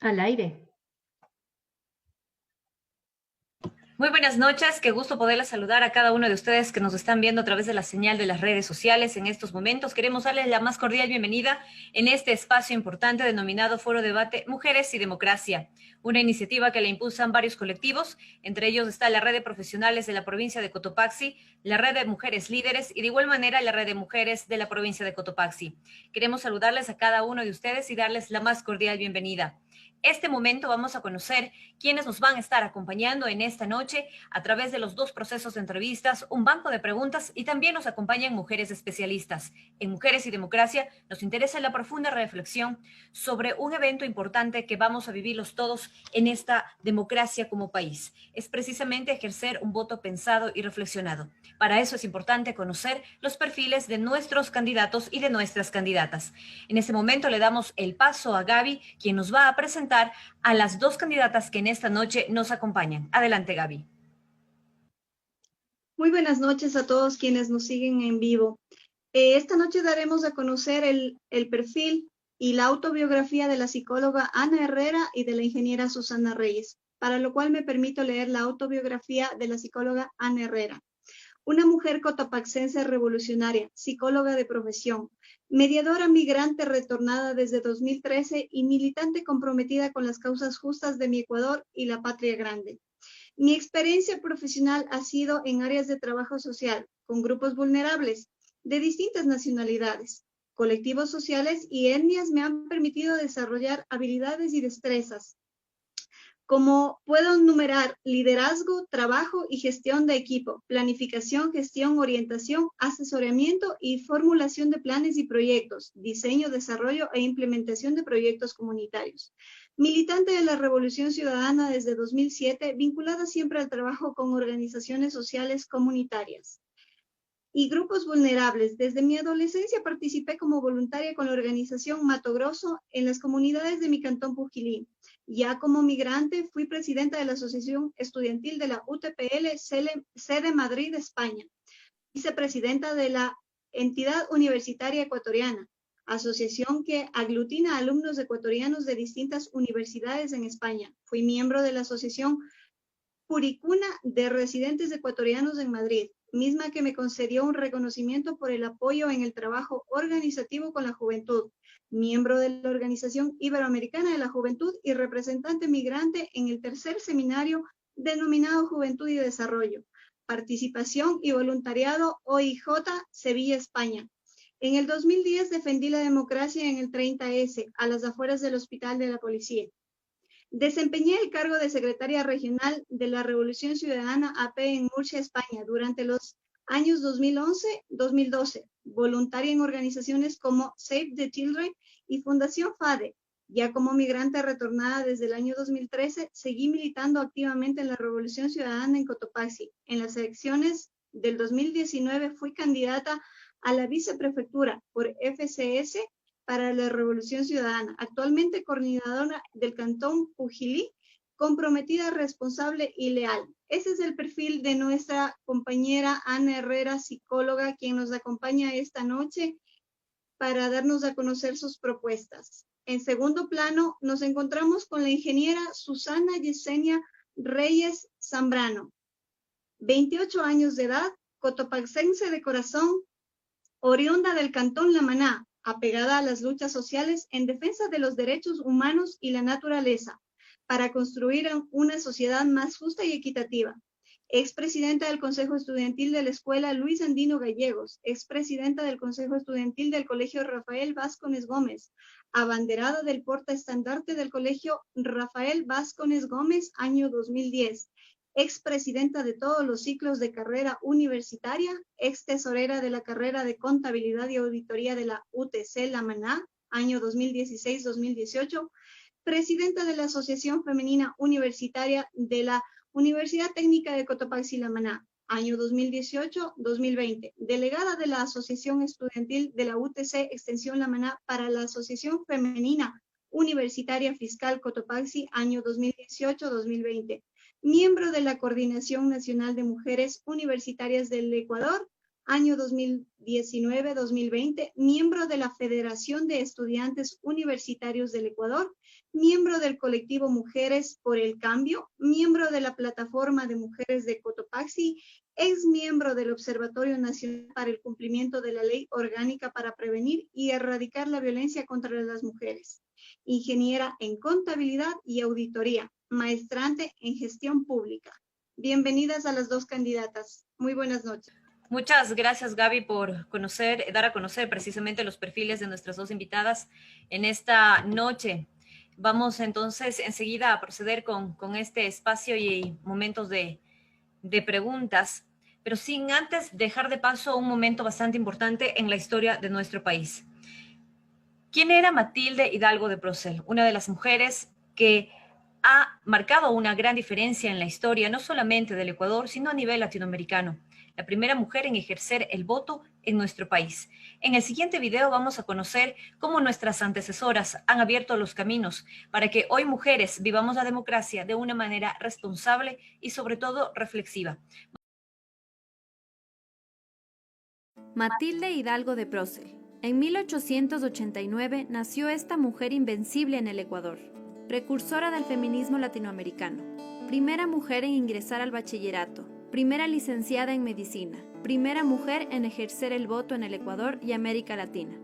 Al aire. Muy buenas noches, qué gusto poderles saludar a cada uno de ustedes que nos están viendo a través de la señal de las redes sociales en estos momentos. Queremos darles la más cordial bienvenida en este espacio importante denominado Foro Debate Mujeres y Democracia, una iniciativa que la impulsan varios colectivos, entre ellos está la Red de Profesionales de la provincia de Cotopaxi, la Red de Mujeres Líderes y de igual manera la Red de Mujeres de la provincia de Cotopaxi. Queremos saludarles a cada uno de ustedes y darles la más cordial bienvenida. Este momento vamos a conocer quiénes nos van a estar acompañando en esta noche a través de los dos procesos de entrevistas, un banco de preguntas y también nos acompañan mujeres especialistas. En Mujeres y Democracia nos interesa la profunda reflexión sobre un evento importante que vamos a vivirlos todos en esta democracia como país. Es precisamente ejercer un voto pensado y reflexionado. Para eso es importante conocer los perfiles de nuestros candidatos y de nuestras candidatas. En este momento le damos el paso a Gaby, quien nos va a presentar a las dos candidatas que en esta noche nos acompañan. Adelante, Gaby. Muy buenas noches a todos quienes nos siguen en vivo. Esta noche daremos a conocer el perfil y la autobiografía de la psicóloga Ana Herrera y de la ingeniera Susana Reyes, para lo cual me permito leer la autobiografía de la psicóloga Ana Herrera. Una mujer cotopaxense revolucionaria, psicóloga de profesión, mediadora migrante retornada desde 2013 y militante comprometida con las causas justas de mi Ecuador y la patria grande. Mi experiencia profesional ha sido en áreas de trabajo social, con grupos vulnerables, de distintas nacionalidades. Colectivos sociales y etnias me han permitido desarrollar habilidades y destrezas, como puedo enumerar liderazgo, trabajo y gestión de equipo, planificación, gestión, orientación, asesoramiento y formulación de planes y proyectos, diseño, desarrollo e implementación de proyectos comunitarios. Militante de la Revolución Ciudadana desde 2007, vinculada siempre al trabajo con organizaciones sociales comunitarias y grupos vulnerables. Desde mi adolescencia participé como voluntaria con la organización Mato Grosso en las comunidades de mi cantón Pujilí. Ya como migrante fui presidenta de la Asociación Estudiantil de la UTPL, sede Madrid, España. Vicepresidenta de la Entidad Universitaria Ecuatoriana, asociación que aglutina a alumnos ecuatorianos de distintas universidades en España. Fui miembro de la Asociación Puricuna de Residentes Ecuatorianos en Madrid, misma que me concedió un reconocimiento por el apoyo en el trabajo organizativo con la juventud, miembro de la Organización Iberoamericana de la Juventud y representante migrante en el tercer seminario denominado Juventud y Desarrollo, Participación y Voluntariado OIJ, Sevilla, España. En el 2010 defendí la democracia en el 30S, a las afueras del Hospital de la Policía. Desempeñé el cargo de secretaria regional de la Revolución Ciudadana AP en Murcia, España, durante los años 2011-2012, voluntaria en organizaciones como Save the Children y Fundación FADE. Ya como migrante retornada desde el año 2013, seguí militando activamente en la Revolución Ciudadana en Cotopaxi. En las elecciones del 2019 fui candidata a la viceprefectura por FCS para la Revolución Ciudadana, actualmente coordinadora del Cantón Pujilí, comprometida, responsable y leal. Ese es el perfil de nuestra compañera Ana Herrera, psicóloga, quien nos acompaña esta noche para darnos a conocer sus propuestas. En segundo plano, nos encontramos con la ingeniera Susana Yesenia Reyes Zambrano, 28 años de edad, cotopaxense de corazón, oriunda del Cantón La Maná, apegada a las luchas sociales en defensa de los derechos humanos y la naturaleza, para construir una sociedad más justa y equitativa. Expresidenta del Consejo Estudiantil de la Escuela Luis Andino Gallegos, expresidenta del Consejo Estudiantil del Colegio Rafael Vázquez Gómez, abanderada del portaestandarte del Colegio Rafael Vázquez Gómez, año 2010, expresidenta de todos los ciclos de carrera universitaria, ex tesorera de la carrera de Contabilidad y Auditoría de la UTC La Maná, año 2016-2018, presidenta de la Asociación Femenina Universitaria de la Universidad Técnica de Cotopaxi La Maná, año 2018-2020, delegada de la Asociación Estudiantil de la UTC Extensión La Maná para la Asociación Femenina Universitaria Fiscal Cotopaxi, año 2018-2020, miembro de la Coordinación Nacional de Mujeres Universitarias del Ecuador, año 2019-2020, miembro de la Federación de Estudiantes Universitarios del Ecuador, miembro del colectivo Mujeres por el Cambio, miembro de la Plataforma de Mujeres de Cotopaxi, ex miembro del Observatorio Nacional para el Cumplimiento de la Ley Orgánica para Prevenir y Erradicar la Violencia contra las Mujeres, ingeniera en Contabilidad y Auditoría, maestrante en Gestión Pública. Bienvenidas a las dos candidatas. Muy buenas noches. Muchas gracias, Gaby, por dar a conocer precisamente los perfiles de nuestras dos invitadas en esta noche. Vamos entonces enseguida a proceder con este espacio y momentos de preguntas, pero sin antes dejar de paso un momento bastante importante en la historia de nuestro país. ¿Quién era Matilde Hidalgo de Procel? Una de las mujeres que ha marcado una gran diferencia en la historia, no solamente del Ecuador, sino a nivel latinoamericano. La primera mujer en ejercer el voto en nuestro país. En el siguiente video vamos a conocer cómo nuestras antecesoras han abierto los caminos para que hoy mujeres vivamos la democracia de una manera responsable y sobre todo reflexiva. Matilde Hidalgo de Procel. En 1889 nació esta mujer invencible en el Ecuador, precursora del feminismo latinoamericano, primera mujer en ingresar al bachillerato, primera licenciada en medicina, primera mujer en ejercer el voto en el Ecuador y América Latina.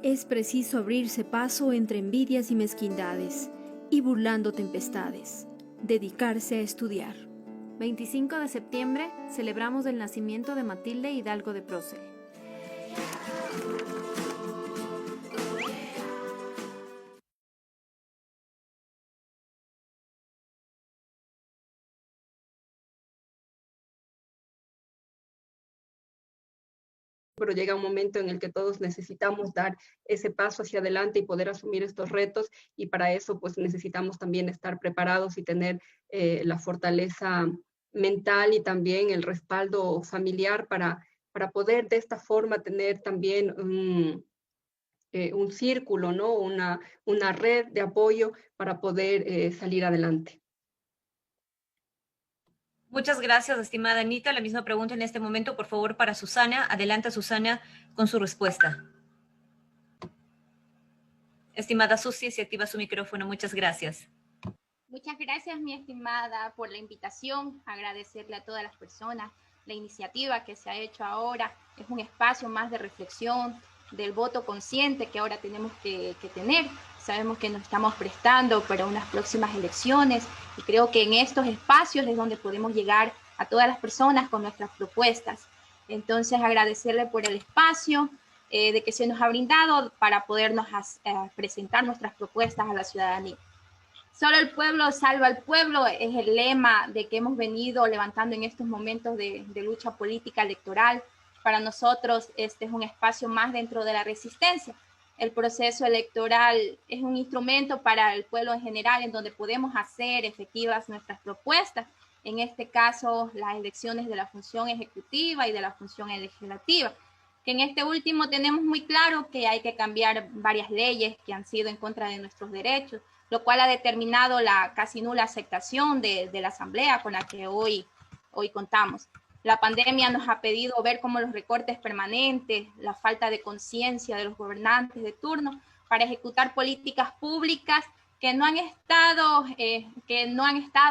Es preciso abrirse paso entre envidias y mezquindades, y burlando tempestades, dedicarse a estudiar. 25 de septiembre celebramos el nacimiento de Matilde Hidalgo de Procel. Pero llega un momento en el que todos necesitamos dar ese paso hacia adelante y poder asumir estos retos, y para eso pues necesitamos también estar preparados y tener la fortaleza mental y también el respaldo familiar para poder de esta forma tener también un círculo, ¿no? Una red de apoyo para poder salir adelante. Muchas gracias, estimada Anita. La misma pregunta en este momento, por favor, para Susana. Adelanta, Susana, con su respuesta. Estimada Susi, si activa su micrófono, muchas gracias. Muchas gracias, mi estimada, por la invitación. Agradecerle a todas las personas la iniciativa que se ha hecho ahora. Es un espacio más de reflexión, del voto consciente que ahora tenemos que tener. Sabemos que nos estamos prestando para unas próximas elecciones y creo que en estos espacios es donde podemos llegar a todas las personas con nuestras propuestas. Entonces, agradecerle por el espacio de que se nos ha brindado para podernos presentar nuestras propuestas a la ciudadanía. Solo el pueblo salva al pueblo es el lema de que hemos venido levantando en estos momentos de lucha política electoral. Para nosotros este es un espacio más dentro de la resistencia. El proceso electoral es un instrumento para el pueblo en general en donde podemos hacer efectivas nuestras propuestas. En este caso, las elecciones de la función ejecutiva y de la función legislativa. Que en este último tenemos muy claro que hay que cambiar varias leyes que han sido en contra de nuestros derechos, lo cual ha determinado la casi nula aceptación de la Asamblea con la que hoy contamos. La pandemia nos ha pedido ver cómo los recortes permanentes, la falta de conciencia de los gobernantes de turno para ejecutar políticas públicas que no han estado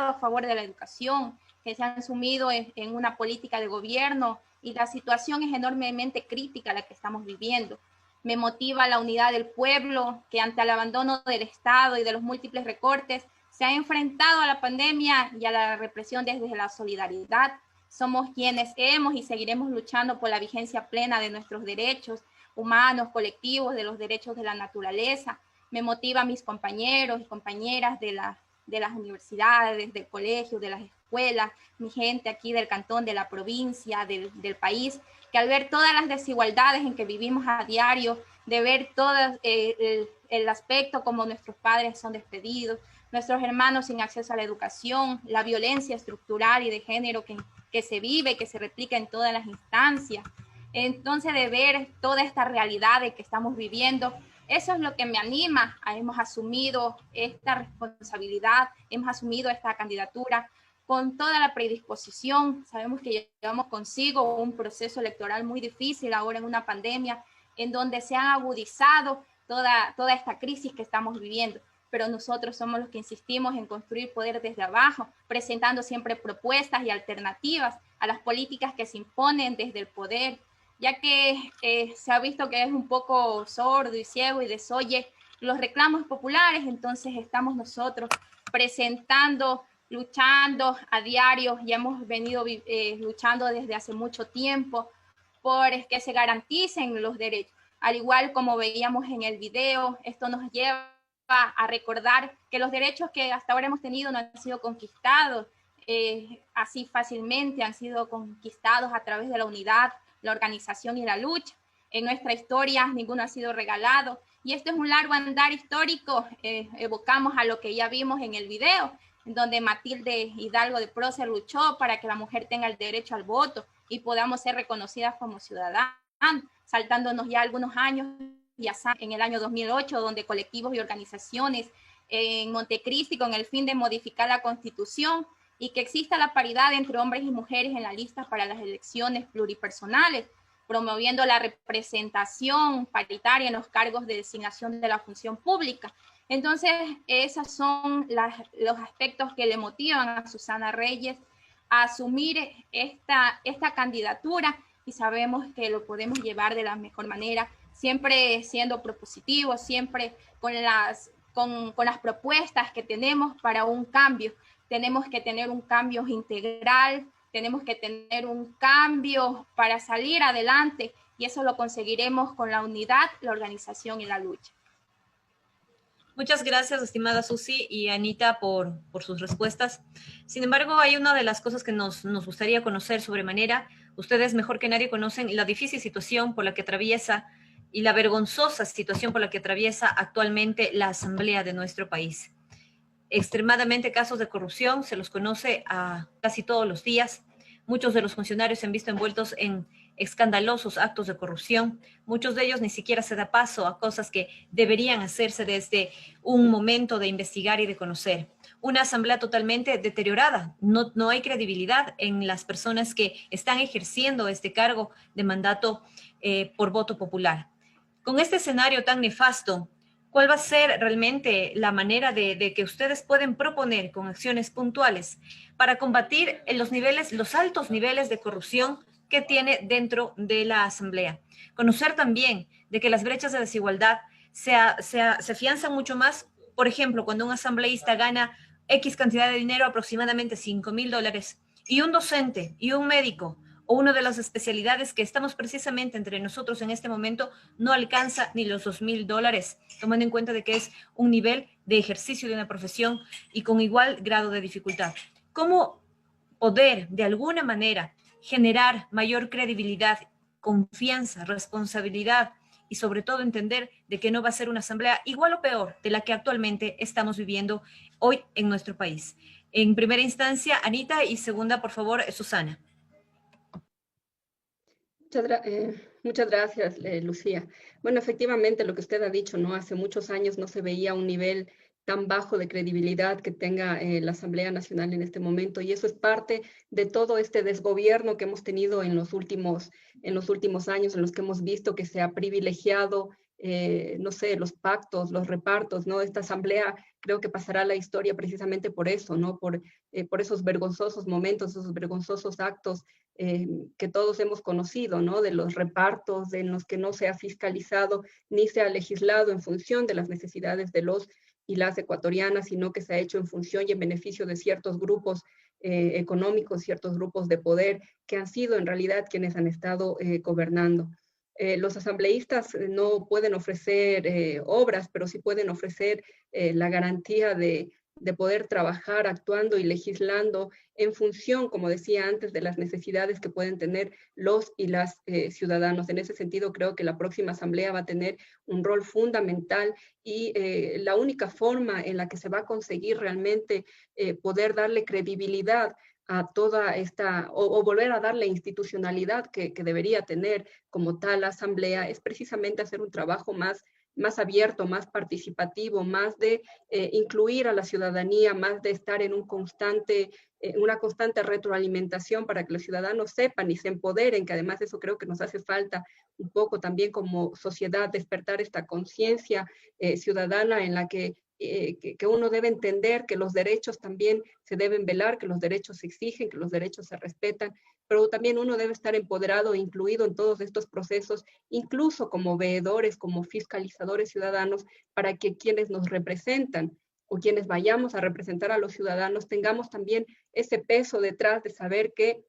a favor de la educación, que se han sumido en una política de gobierno, y la situación es enormemente crítica la que estamos viviendo. Me motiva la unidad del pueblo que ante el abandono del Estado y de los múltiples recortes se ha enfrentado a la pandemia y a la represión desde la solidaridad. Somos quienes hemos y seguiremos luchando por la vigencia plena de nuestros derechos humanos, colectivos, de los derechos de la naturaleza. Me motiva a mis compañeros y compañeras de las universidades, del colegio, de las escuelas, mi gente aquí del cantón, de la provincia, del país, que al ver todas las desigualdades en que vivimos a diario, de ver todo el aspecto como nuestros padres son despedidos, nuestros hermanos sin acceso a la educación, la violencia estructural y de género que se vive, que se replica en todas las instancias. Entonces, de ver toda esta realidad que estamos viviendo, eso es lo que me anima. Hemos asumido esta responsabilidad, hemos asumido esta candidatura con toda la predisposición. Sabemos que llevamos consigo un proceso electoral muy difícil ahora en una pandemia, en donde se ha agudizado toda esta crisis que estamos viviendo. Pero nosotros somos los que insistimos en construir poder desde abajo, presentando siempre propuestas y alternativas a las políticas que se imponen desde el poder, ya que se ha visto que es un poco sordo y ciego y desoye los reclamos populares. Entonces estamos nosotros presentando, luchando a diario, y hemos venido luchando desde hace mucho tiempo por que se garanticen los derechos. Al igual como veíamos en el video, esto nos lleva a recordar que los derechos que hasta ahora hemos tenido no han sido conquistados así fácilmente, han sido conquistados a través de la unidad, la organización y la lucha. En nuestra historia ninguno ha sido regalado, y esto es un largo andar histórico. Evocamos a lo que ya vimos en el video, en donde Matilde Hidalgo de Prócer luchó para que la mujer tenga el derecho al voto y podamos ser reconocidas como ciudadanas, saltándonos ya algunos años, ya en el año 2008, donde colectivos y organizaciones en Montecristi, con el fin de modificar la Constitución y que exista la paridad entre hombres y mujeres en la lista para las elecciones pluripersonales, promoviendo la representación paritaria en los cargos de designación de la función pública. Entonces, esos son los aspectos que le motivan a Susana Reyes a asumir esta candidatura, y sabemos que lo podemos llevar de la mejor manera, siempre siendo propositivos, siempre con las propuestas que tenemos para un cambio. Tenemos que tener un cambio integral, tenemos que tener un cambio para salir adelante, y eso lo conseguiremos con la unidad, la organización y la lucha. Muchas gracias, estimada Susi y Anita, por sus respuestas. Sin embargo, hay una de las cosas que nos gustaría conocer sobremanera. Ustedes mejor que nadie conocen la difícil situación por la que atraviesa y la vergonzosa situación por la que atraviesa actualmente la Asamblea de nuestro país. Extremadamente casos de corrupción, se los conoce a casi todos los días. Muchos de los funcionarios se han visto envueltos en escandalosos actos de corrupción. Muchos de ellos ni siquiera se da paso a cosas que deberían hacerse desde un momento de investigar y de conocer. Una asamblea totalmente deteriorada. No hay credibilidad en las personas que están ejerciendo este cargo de mandato por voto popular. Con este escenario tan nefasto, ¿cuál va a ser realmente la manera de que ustedes pueden proponer con acciones puntuales para combatir los altos niveles de corrupción que tiene dentro de la Asamblea? Conocer también de que las brechas de desigualdad se afianzan mucho más. Por ejemplo, cuando un asambleísta gana X cantidad de dinero, aproximadamente $5,000, y un docente y un médico o una de las especialidades que estamos precisamente entre nosotros en este momento no alcanza ni los $2,000, tomando en cuenta de que es un nivel de ejercicio de una profesión y con igual grado de dificultad. ¿Cómo poder de alguna manera generar mayor credibilidad, confianza, responsabilidad y sobre todo entender de que no va a ser una asamblea igual o peor de la que actualmente estamos viviendo hoy en nuestro país? En primera instancia, Anita, y segunda, por favor, Susana. Muchas gracias, Lucía. Bueno, efectivamente, lo que usted ha dicho, ¿no? Hace muchos años no se veía un nivel tan bajo de credibilidad que tenga la Asamblea Nacional en este momento, y eso es parte de todo este desgobierno que hemos tenido en los últimos años, en los que hemos visto que se ha privilegiado, no sé, los pactos, los repartos, ¿no? Esta Asamblea creo que pasará a la historia precisamente por eso, ¿no? Por esos vergonzosos momentos, esos vergonzosos actos que todos hemos conocido, ¿no? De los repartos en los que no se ha fiscalizado ni se ha legislado en función de las necesidades de los y las ecuatorianas, sino que se ha hecho en función y en beneficio de ciertos grupos económicos, ciertos grupos de poder que han sido en realidad quienes han estado gobernando. Los asambleístas no pueden ofrecer obras, pero sí pueden ofrecer la garantía de poder trabajar actuando y legislando en función, como decía antes, de las necesidades que pueden tener los y las ciudadanos. En ese sentido, creo que la próxima asamblea va a tener un rol fundamental, y la única forma en la que se va a conseguir realmente poder darle credibilidad a toda esta, o volver a darle institucionalidad que debería tener como tal la asamblea, es precisamente hacer un trabajo más más abierto, más participativo, más de incluir a la ciudadanía, más de estar en una constante retroalimentación para que los ciudadanos sepan y se empoderen, que además eso creo que nos hace falta un poco también como sociedad, despertar esta conciencia ciudadana en la que uno debe entender que los derechos también se deben velar, que los derechos se exigen, que los derechos se respetan, pero también uno debe estar empoderado e incluido en todos estos procesos, incluso como veedores, como fiscalizadores ciudadanos, para que quienes nos representan o quienes vayamos a representar a los ciudadanos tengamos también ese peso detrás de saber que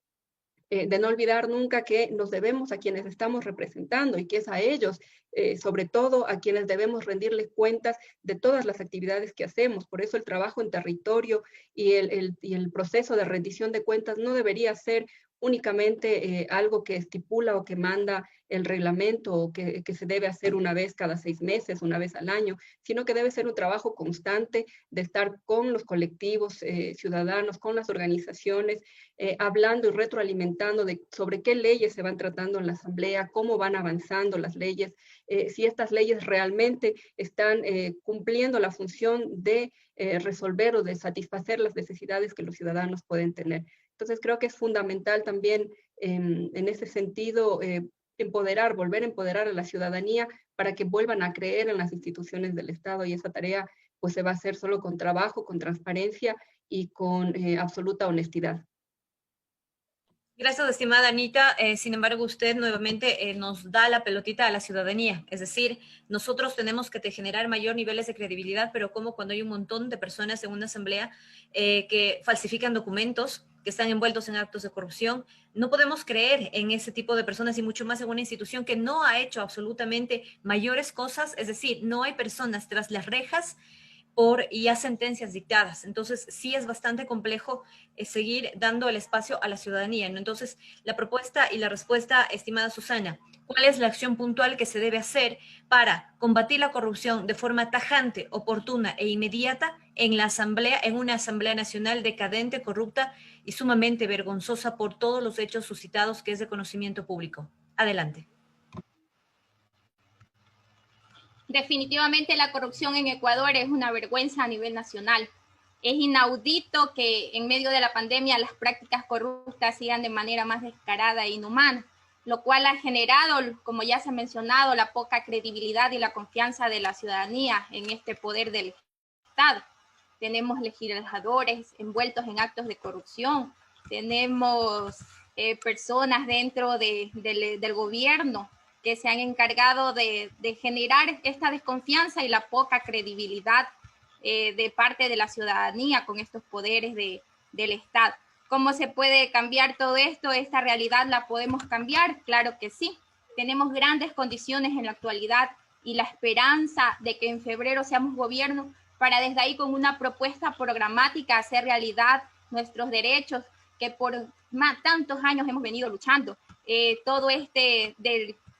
de no olvidar nunca que nos debemos a quienes estamos representando y que es a ellos, sobre todo a quienes debemos rendirles cuentas de todas las actividades que hacemos. Por eso el trabajo en territorio y el proceso de rendición de cuentas no debería ser únicamente algo que estipula o que manda el reglamento o que se debe hacer una vez cada 6 meses, una vez al año, sino que debe ser un trabajo constante de estar con los colectivos ciudadanos, con las organizaciones, hablando y retroalimentando sobre qué leyes se van tratando en la Asamblea, cómo van avanzando las leyes, si estas leyes realmente están cumpliendo la función de resolver o de satisfacer las necesidades que los ciudadanos pueden tener. Entonces creo que es fundamental también en ese sentido volver a empoderar a la ciudadanía para que vuelvan a creer en las instituciones del Estado, y esa tarea pues se va a hacer solo con trabajo, con transparencia y con absoluta honestidad. Gracias, estimada Anita. Sin embargo, usted nuevamente nos da la pelotita a la ciudadanía. Es decir, nosotros tenemos que generar mayor niveles de credibilidad, pero como cuando hay un montón de personas en una asamblea que falsifican documentos, que están envueltos en actos de corrupción, no podemos creer en ese tipo de personas y mucho más en una institución que no ha hecho absolutamente mayores cosas. Es decir, no hay personas tras las rejas por ya sentencias dictadas. Entonces, sí es bastante complejo seguir dando el espacio a la ciudadanía, ¿no? Entonces, la propuesta y la respuesta, estimada Susana, ¿cuál es la acción puntual que se debe hacer para combatir la corrupción de forma tajante, oportuna e inmediata en la Asamblea, en una Asamblea Nacional decadente, corrupta y sumamente vergonzosa por todos los hechos suscitados que es de conocimiento público? Adelante. Definitivamente la corrupción en Ecuador es una vergüenza a nivel nacional. Es inaudito que en medio de la pandemia las prácticas corruptas sigan de manera más descarada e inhumana, lo cual ha generado, como ya se ha mencionado, la poca credibilidad y la confianza de la ciudadanía en este poder del Estado. Tenemos legisladores envueltos en actos de corrupción, tenemos personas dentro del gobierno que se han encargado de generar esta desconfianza y la poca credibilidad de parte de la ciudadanía con estos poderes del Estado. ¿Cómo se puede cambiar todo esto? ¿Esta realidad la podemos cambiar? Claro que sí. Tenemos grandes condiciones en la actualidad y la esperanza de que en febrero seamos gobierno para desde ahí con una propuesta programática hacer realidad nuestros derechos que por tantos años hemos venido luchando. Todo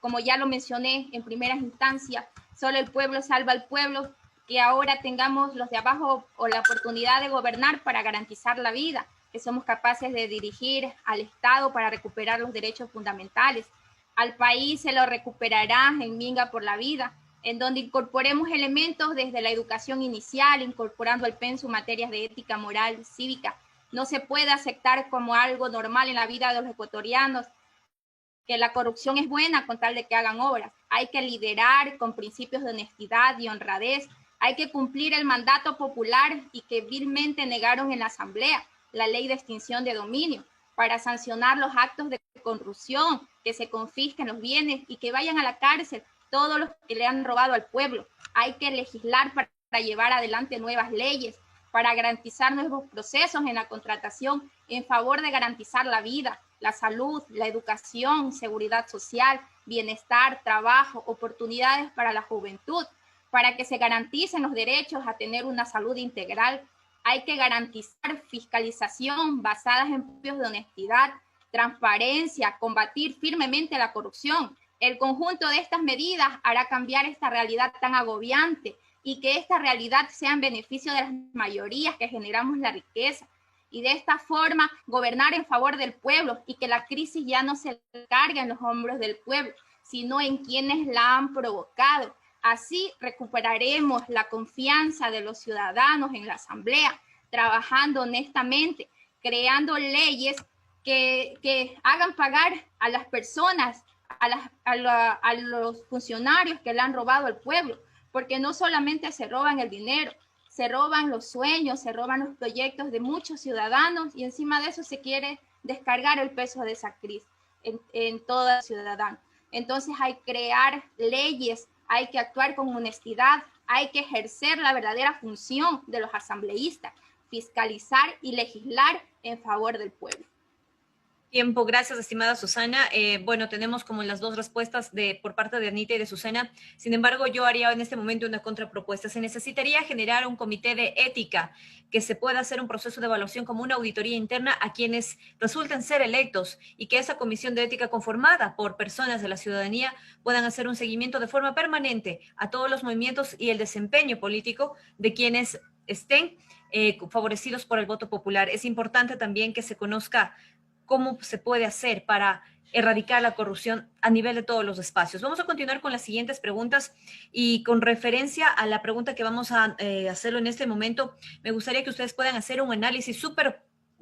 como ya lo mencioné en primeras instancias, solo el pueblo salva al pueblo, que ahora tengamos los de abajo o la oportunidad de gobernar para garantizar la vida, que somos capaces de dirigir al Estado para recuperar los derechos fundamentales. Al país se lo recuperará en Minga por la Vida, en donde incorporemos elementos desde la educación inicial, incorporando al pensum materias de ética, moral, cívica. No se puede aceptar como algo normal en la vida de los ecuatorianos que la corrupción es buena con tal de que hagan obras. Hay que liderar con principios de honestidad y honradez. Hay que cumplir el mandato popular y que vilmente negaron en la Asamblea, la ley de extinción de dominio, para sancionar los actos de corrupción, que se confisquen los bienes y que vayan a la cárcel todos los que le han robado al pueblo. Hay que legislar para llevar adelante nuevas leyes, para garantizar nuevos procesos en la contratación en favor de garantizar la vida, la salud, la educación, seguridad social, bienestar, trabajo, oportunidades para la juventud, para que se garanticen los derechos a tener una salud integral. Hay que garantizar fiscalización basada en principios de honestidad, transparencia, combatir firmemente la corrupción. El conjunto de estas medidas hará cambiar esta realidad tan agobiante y que esta realidad sea en beneficio de las mayorías que generamos la riqueza. Y de esta forma gobernar en favor del pueblo y que la crisis ya no se cargue en los hombros del pueblo, sino en quienes la han provocado. Así recuperaremos la confianza de los ciudadanos en la Asamblea, trabajando honestamente, creando leyes que hagan pagar a las personas, a los funcionarios que le han robado al pueblo, porque no solamente se roban el dinero, se roban los sueños, se roban los proyectos de muchos ciudadanos y encima de eso se quiere descargar el peso de esa crisis en todo el ciudadano. Entonces hay que crear leyes, hay que actuar con honestidad, hay que ejercer la verdadera función de los asambleístas, fiscalizar y legislar en favor del pueblo. Tiempo, gracias, estimada Susana. Bueno, tenemos como las dos respuestas por parte de Anita y de Susana. Sin embargo, yo haría en este momento una contrapropuesta. Se necesitaría generar un comité de ética que se pueda hacer un proceso de evaluación como una auditoría interna a quienes resulten ser electos y que esa comisión de ética conformada por personas de la ciudadanía puedan hacer un seguimiento de forma permanente a todos los movimientos y el desempeño político de quienes estén favorecidos por el voto popular. Es importante también que se conozca cómo se puede hacer para erradicar la corrupción a nivel de todos los espacios. Vamos a continuar con las siguientes preguntas y con referencia a la pregunta que vamos a hacerlo en este momento, me gustaría que ustedes puedan hacer un análisis súper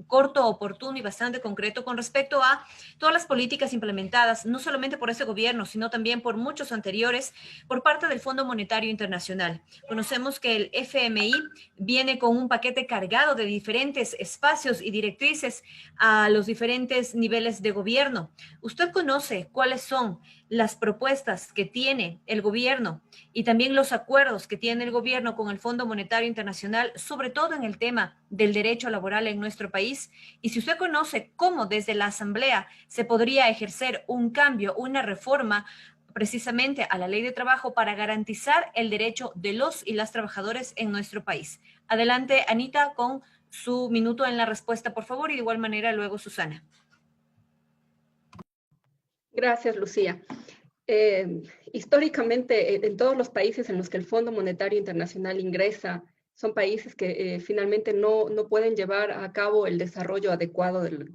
corto, oportuno y bastante concreto con respecto a todas las políticas implementadas, no solamente por este gobierno, sino también por muchos anteriores, por parte del Fondo Monetario Internacional. Conocemos que el FMI viene con un paquete cargado de diferentes espacios y directrices a los diferentes niveles de gobierno. ¿Usted conoce cuáles son las propuestas que tiene el gobierno y también los acuerdos que tiene el gobierno con el Fondo Monetario Internacional, sobre todo en el tema del derecho laboral en nuestro país? Y si usted conoce cómo desde la Asamblea se podría ejercer un cambio, una reforma precisamente a la ley de trabajo para garantizar el derecho de los y las trabajadores en nuestro país. Adelante, Anita, con su minuto en la respuesta, por favor, y de igual manera luego Susana. Gracias, Lucía. Históricamente, en todos los países en los que el Fondo Monetario Internacional ingresa, son países que finalmente no pueden llevar a cabo el desarrollo adecuado del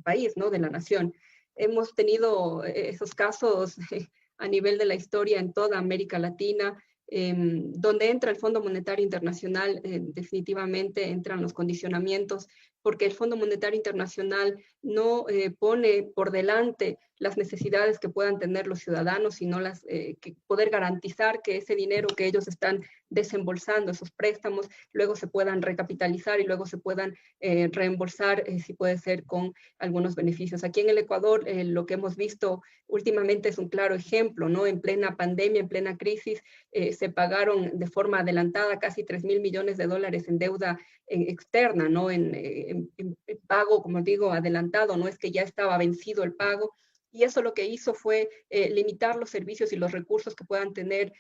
país, ¿no? De la nación. Hemos tenido esos casos a nivel de la historia en toda América Latina, donde entra el Fondo Monetario Internacional, definitivamente entran los condicionamientos, porque el Fondo Monetario Internacional no pone por delante las necesidades que puedan tener los ciudadanos, sino que poder garantizar que ese dinero que ellos están desembolsando, esos préstamos, luego se puedan recapitalizar y luego se puedan reembolsar, si puede ser con algunos beneficios. Aquí en el Ecuador, lo que hemos visto últimamente es un claro ejemplo, ¿no? En plena pandemia, en plena crisis, se pagaron de forma adelantada casi 3.000 millones de dólares en deuda externa, ¿no? En pago, como digo, adelantado, no es que ya estaba vencido el pago. Y eso lo que hizo fue limitar los servicios y los recursos que puedan tener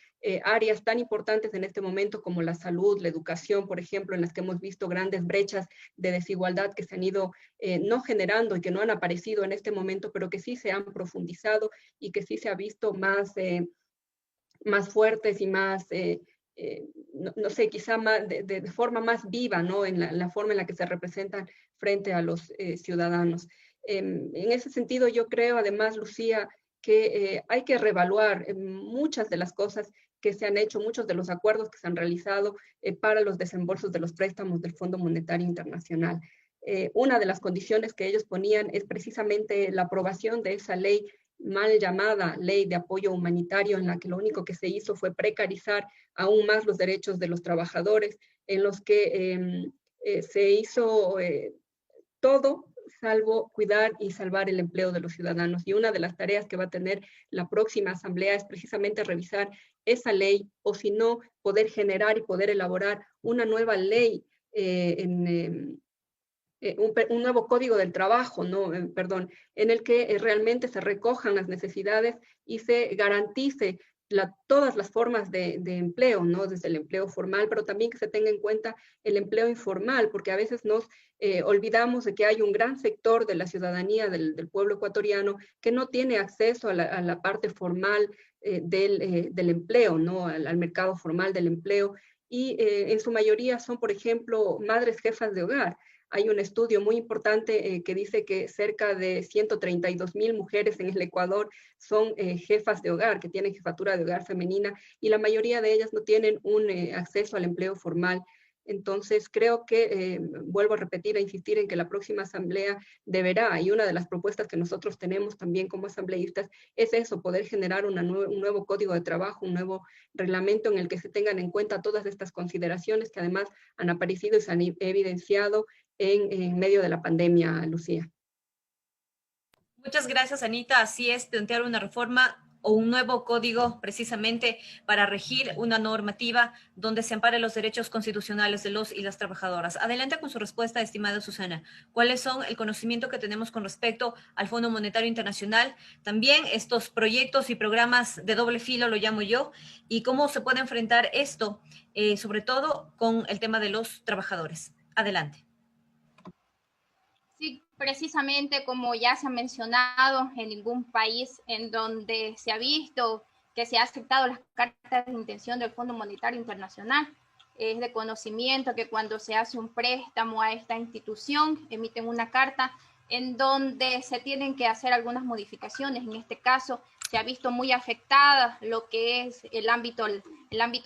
áreas tan importantes en este momento como la salud, la educación, por ejemplo, en las que hemos visto grandes brechas de desigualdad que se han ido no generando y que no han aparecido en este momento, pero que sí se han profundizado y que sí se ha visto más fuertes y más, no sé, quizá más, de forma más viva, ¿no? En la forma en la que se representan frente a los ciudadanos. En ese sentido, yo creo, además, Lucía, que hay que reevaluar muchas de las cosas que se han hecho, muchos de los acuerdos que se han realizado para los desembolsos de los préstamos del Fondo Monetario Internacional. Una de las condiciones que ellos ponían es precisamente la aprobación de esa ley mal llamada ley de apoyo humanitario, en la que lo único que se hizo fue precarizar aún más los derechos de los trabajadores, en los que se hizo todo salvo cuidar y salvar el empleo de los ciudadanos. Y una de las tareas que va a tener la próxima asamblea es precisamente revisar esa ley, o si no, poder generar y poder elaborar una nueva ley un nuevo código del trabajo, ¿no? En el que realmente se recojan las necesidades y se garantice todas las formas de empleo, ¿no? Desde el empleo formal, pero también que se tenga en cuenta el empleo informal, porque a veces nos olvidamos de que hay un gran sector de la ciudadanía del pueblo ecuatoriano que no tiene acceso a la parte formal del empleo, ¿no? Al mercado formal del empleo, y en su mayoría son, por ejemplo, madres jefas de hogar. Hay un estudio muy importante que dice que cerca de 132.000 mujeres en el Ecuador son jefas de hogar, que tienen jefatura de hogar femenina, y la mayoría de ellas no tienen un acceso al empleo formal. Entonces, creo que, vuelvo a repetir, a insistir en que la próxima asamblea deberá, y una de las propuestas que nosotros tenemos también como asambleístas, es eso, poder generar un nuevo código de trabajo, un nuevo reglamento en el que se tengan en cuenta todas estas consideraciones que además han aparecido y se han evidenciado en medio de la pandemia, Lucía. Muchas gracias, Anita. Así es, plantear una reforma o un nuevo código precisamente para regir una normativa donde se ampare los derechos constitucionales de los y las trabajadoras. Adelante con su respuesta, estimada Susana. ¿Cuáles son el conocimiento que tenemos con respecto al Fondo Monetario Internacional? También estos proyectos y programas de doble filo, lo llamo yo, y cómo se puede enfrentar esto, sobre todo con el tema de los trabajadores. Adelante. Sí, precisamente como ya se ha mencionado, en ningún país en donde se ha visto que se ha aceptado las cartas de intención del Fondo Monetario Internacional, es de conocimiento que cuando se hace un préstamo a esta institución, emiten una carta en donde se tienen que hacer algunas modificaciones. En este caso, se ha visto muy afectada lo que es el ámbito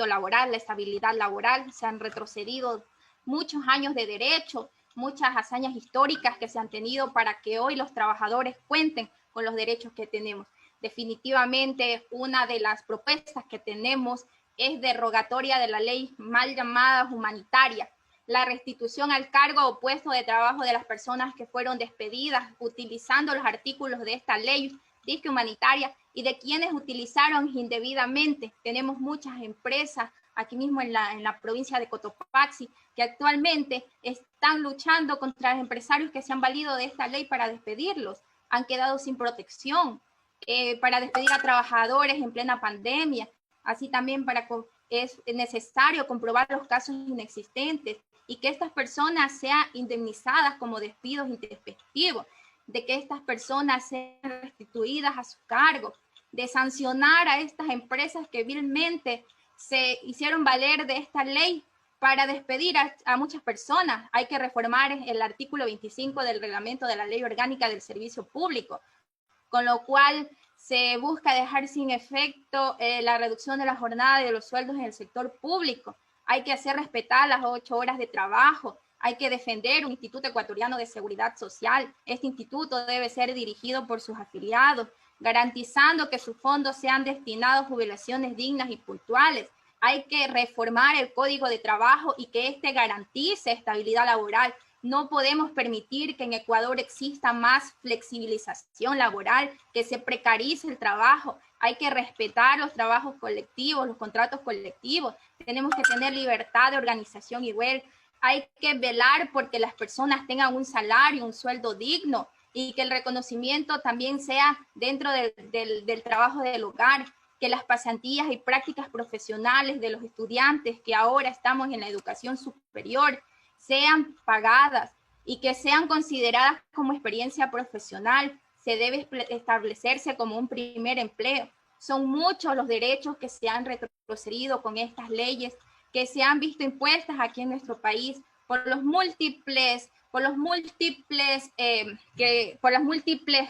laboral, la estabilidad laboral. Se han retrocedido muchos años de derecho, muchas hazañas históricas que se han tenido para que hoy los trabajadores cuenten con los derechos que tenemos. Definitivamente, una de las propuestas que tenemos es derogatoria de la ley mal llamada humanitaria, la restitución al cargo o puesto de trabajo de las personas que fueron despedidas utilizando los artículos de esta ley disque humanitaria y de quienes utilizaron indebidamente. Tenemos muchas empresas aquí mismo en la provincia de Cotopaxi que actualmente están luchando contra los empresarios que se han valido de esta ley para despedirlos. Han quedado sin protección, para despedir a trabajadores en plena pandemia. Así también es necesario comprobar los casos inexistentes y que estas personas sean indemnizadas como despidos intempestivos, de que estas personas sean restituidas a su cargo, de sancionar a estas empresas que vilmente se hicieron valer de esta ley para despedir a muchas personas. Hay que reformar el artículo 25 del reglamento de la Ley Orgánica del Servicio Público, con lo cual se busca dejar sin efecto la reducción de la jornada y de los sueldos en el sector público. Hay que hacer respetar las 8 horas de trabajo. Hay que defender un Instituto Ecuatoriano de Seguridad Social. Este instituto debe ser dirigido por sus afiliados, garantizando que sus fondos sean destinados a jubilaciones dignas y puntuales. Hay que reformar el Código de Trabajo y que este garantice estabilidad laboral. No podemos permitir que en Ecuador exista más flexibilización laboral, que se precarice el trabajo. Hay que respetar los trabajos colectivos, los contratos colectivos. Tenemos que tener libertad de organización y huelga. Hay que velar porque las personas tengan un salario, un sueldo digno y que el reconocimiento también sea dentro del trabajo del hogar, que las pasantías y prácticas profesionales de los estudiantes que ahora estamos en la educación superior sean pagadas y que sean consideradas como experiencia profesional. Se debe establecerse como un primer empleo. Son muchos los derechos que se han retrocedido con estas leyes, que se han visto impuestas aquí en nuestro país por las múltiples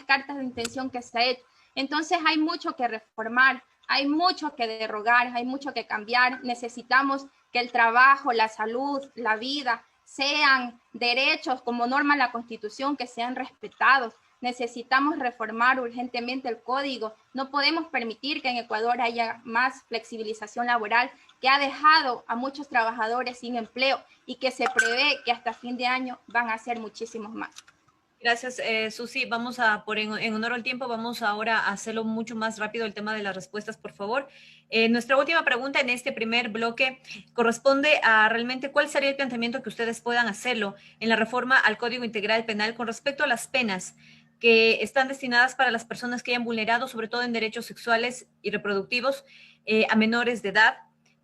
cartas de intención que se ha hecho. Entonces hay mucho que reformar, hay mucho que derogar, hay mucho que cambiar. Necesitamos que el trabajo, la salud, la vida sean derechos como norma la Constitución, que sean respetados. Necesitamos reformar urgentemente el código. No podemos permitir que en Ecuador haya más flexibilización laboral, que ha dejado a muchos trabajadores sin empleo y que se prevé que hasta fin de año van a ser muchísimos más. Gracias, Susi. Vamos en honor al tiempo, vamos ahora a hacerlo mucho más rápido el tema de las respuestas, por favor. Nuestra última pregunta en este primer bloque corresponde a realmente cuál sería el planteamiento que ustedes puedan hacerlo en la reforma al Código Integral Penal con respecto a las penas que están destinadas para las personas que hayan vulnerado, sobre todo en derechos sexuales y reproductivos, a menores de edad,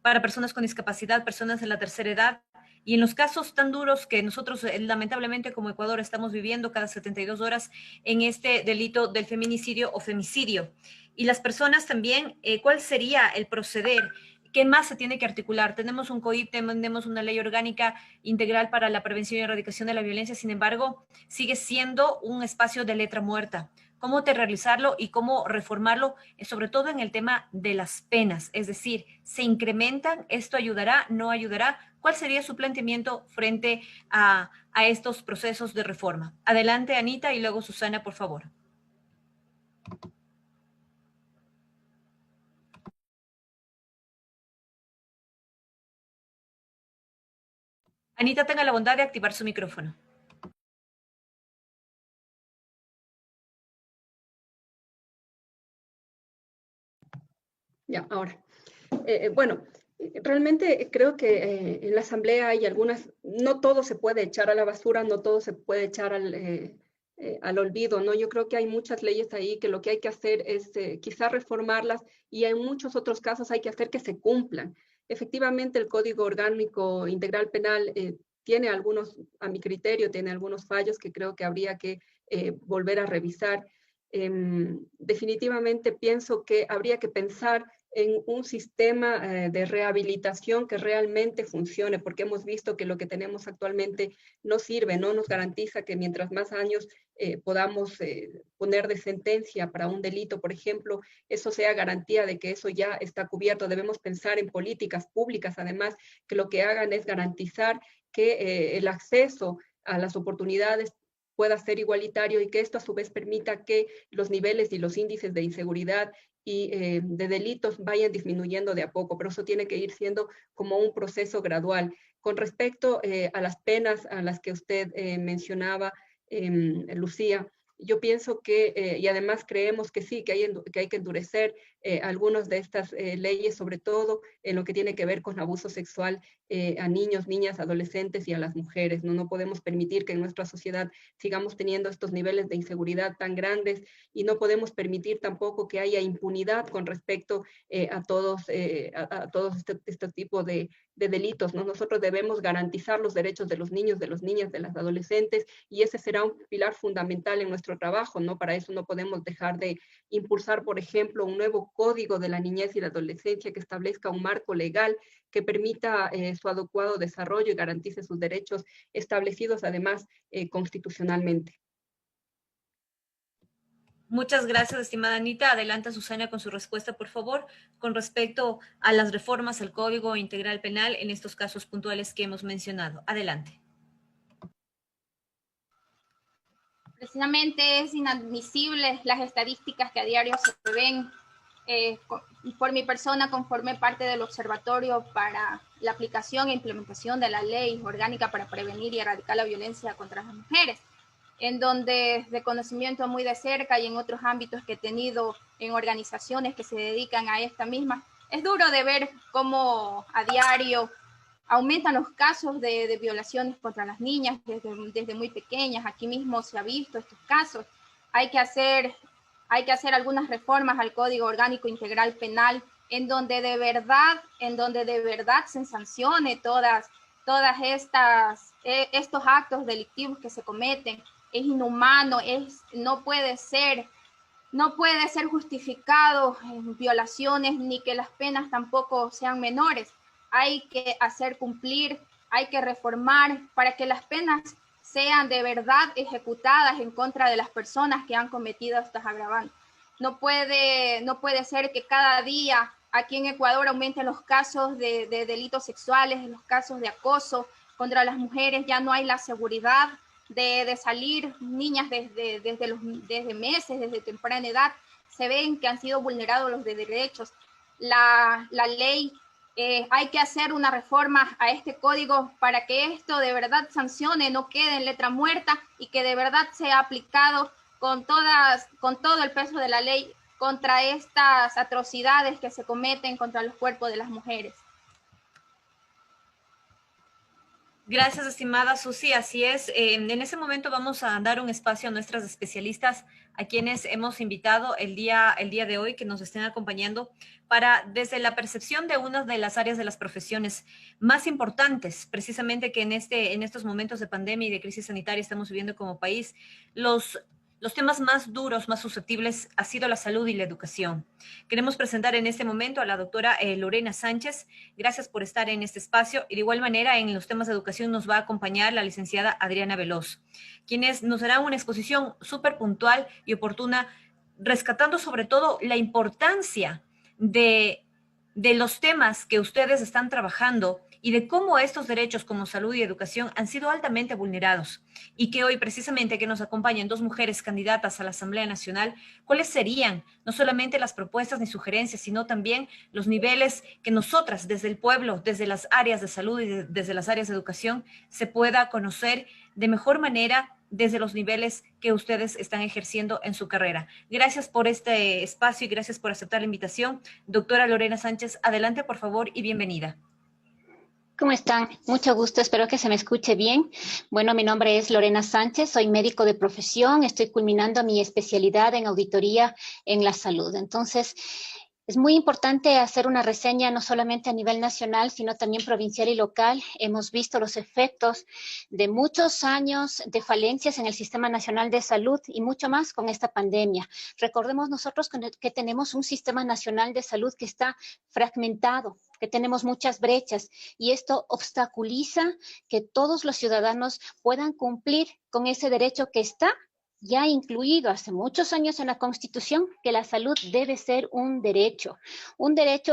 para personas con discapacidad, personas de la tercera edad. Y en los casos tan duros que nosotros lamentablemente como Ecuador estamos viviendo cada 72 horas en este delito del feminicidio o femicidio. Y las personas también, ¿cuál sería el proceder? ¿Qué más se tiene que articular? Tenemos un COIP, tenemos una ley orgánica integral para la prevención y erradicación de la violencia, sin embargo, sigue siendo un espacio de letra muerta. ¿Cómo realizarlo y cómo reformarlo? Sobre todo en el tema de las penas, es decir, ¿se incrementan? ¿Esto ayudará? ¿No ayudará? ¿Cuál sería su planteamiento frente a estos procesos de reforma? Adelante, Anita, y luego Susana, por favor. Anita, tenga la bondad de activar su micrófono. Ya, ahora. Bueno, realmente creo que en la Asamblea hay algunas, no todo se puede echar a la basura, no todo se puede echar al olvido, ¿no? Yo creo que hay muchas leyes ahí que lo que hay que hacer es quizás reformarlas y en muchos otros casos hay que hacer que se cumplan. Efectivamente, el Código Orgánico Integral Penal tiene algunos, a mi criterio, tiene algunos fallos que creo que habría que volver a revisar. Definitivamente pienso que habría que pensar en un sistema de rehabilitación que realmente funcione, porque hemos visto que lo que tenemos actualmente no sirve, no nos garantiza que mientras más años podamos poner de sentencia para un delito, por ejemplo, eso sea garantía de que eso ya está cubierto. Debemos pensar en políticas públicas, además, que lo que hagan es garantizar que el acceso a las oportunidades pueda ser igualitario y que esto a su vez permita que los niveles y los índices de inseguridad y de delitos vayan disminuyendo de a poco, pero eso tiene que ir siendo como un proceso gradual. Con respecto a las penas a las que usted mencionaba, Lucía, yo pienso que, y además creemos que sí, que hay que endurecer algunas de estas leyes, sobre todo en lo que tiene que ver con abuso sexual a niños, niñas, adolescentes y a las mujeres. No podemos permitir que en nuestra sociedad sigamos teniendo estos niveles de inseguridad tan grandes y no podemos permitir tampoco que haya impunidad con respecto a todos este tipo de delitos, ¿no? Nosotros debemos garantizar los derechos de los niños, de las niñas, de las adolescentes, y ese será un pilar fundamental en nuestro trabajo, ¿no? Para eso no podemos dejar de impulsar, por ejemplo, un nuevo código de la niñez y la adolescencia que establezca un marco legal que permita su adecuado desarrollo y garantice sus derechos establecidos además constitucionalmente. Muchas gracias, estimada Anita. Adelanta Susana con su respuesta, por favor, con respecto a las reformas al Código Integral Penal en estos casos puntuales que hemos mencionado. Adelante. Precisamente es inadmisible las estadísticas que a diario se ven. Por mi persona conformé parte del Observatorio para la aplicación e implementación de la Ley Orgánica para prevenir y erradicar la violencia contra las mujeres, en donde de conocimiento muy de cerca y en otros ámbitos que he tenido en organizaciones que se dedican a esta misma, es duro de ver cómo a diario aumentan los casos de violaciones contra las niñas desde muy pequeñas. Aquí mismo se ha visto estos casos. Hay que hacer algunas reformas al Código Orgánico Integral Penal en donde de verdad se sancione todas estos actos delictivos que se cometen. Es inhumano, no puede ser justificado en violaciones ni que las penas tampoco sean menores. Hay que hacer cumplir, hay que reformar para que las penas sean de verdad ejecutadas en contra de las personas que han cometido estos agravantes. No puede ser que cada día aquí en Ecuador aumenten los casos de delitos sexuales, los casos de acoso contra las mujeres. Ya no hay la seguridad de salir niñas desde meses, desde temprana edad. Se ven que han sido vulnerados los derechos. La ley, hay que hacer una reforma a este código para que esto de verdad sancione, no quede en letra muerta y que de verdad sea aplicado con todo el peso de la ley contra estas atrocidades que se cometen contra los cuerpos de las mujeres. Gracias, estimada Susi. Así es. En ese momento vamos a dar un espacio a nuestras especialistas, a quienes hemos invitado el día de hoy, que nos estén acompañando para, desde la percepción de una de las áreas de las profesiones más importantes, precisamente que en estos momentos de pandemia y de crisis sanitaria estamos viviendo como país, los los temas más duros, más susceptibles ha sido la salud y la educación. Queremos presentar en este momento a la doctora Lorena Sánchez. Gracias por estar en este espacio. Y de igual manera, en los temas de educación nos va a acompañar la licenciada Adriana Veloz, quienes nos darán una exposición súper puntual y oportuna, rescatando sobre todo la importancia de los temas que ustedes están trabajando y de cómo estos derechos como salud y educación han sido altamente vulnerados y que hoy precisamente que nos acompañan dos mujeres candidatas a la Asamblea Nacional, ¿cuáles serían no solamente las propuestas ni sugerencias, sino también los niveles que nosotras desde el pueblo, desde las áreas de salud y desde las áreas de educación se pueda conocer de mejor manera desde los niveles que ustedes están ejerciendo en su carrera? Gracias por este espacio y gracias por aceptar la invitación. Doctora Lorena Sánchez, adelante por favor y bienvenida. ¿Cómo están? Mucho gusto, espero que se me escuche bien. Bueno, mi nombre es Lorena Sánchez, soy médico de profesión, estoy culminando mi especialidad en auditoría en la salud. Entonces, es muy importante hacer una reseña no solamente a nivel nacional, sino también provincial y local. Hemos visto los efectos de muchos años de falencias en el Sistema Nacional de Salud y mucho más con esta pandemia. Recordemos nosotros que tenemos un Sistema Nacional de Salud que está fragmentado, que tenemos muchas brechas y esto obstaculiza que todos los ciudadanos puedan cumplir con ese derecho que está ya incluido hace muchos años en la Constitución, que la salud debe ser un derecho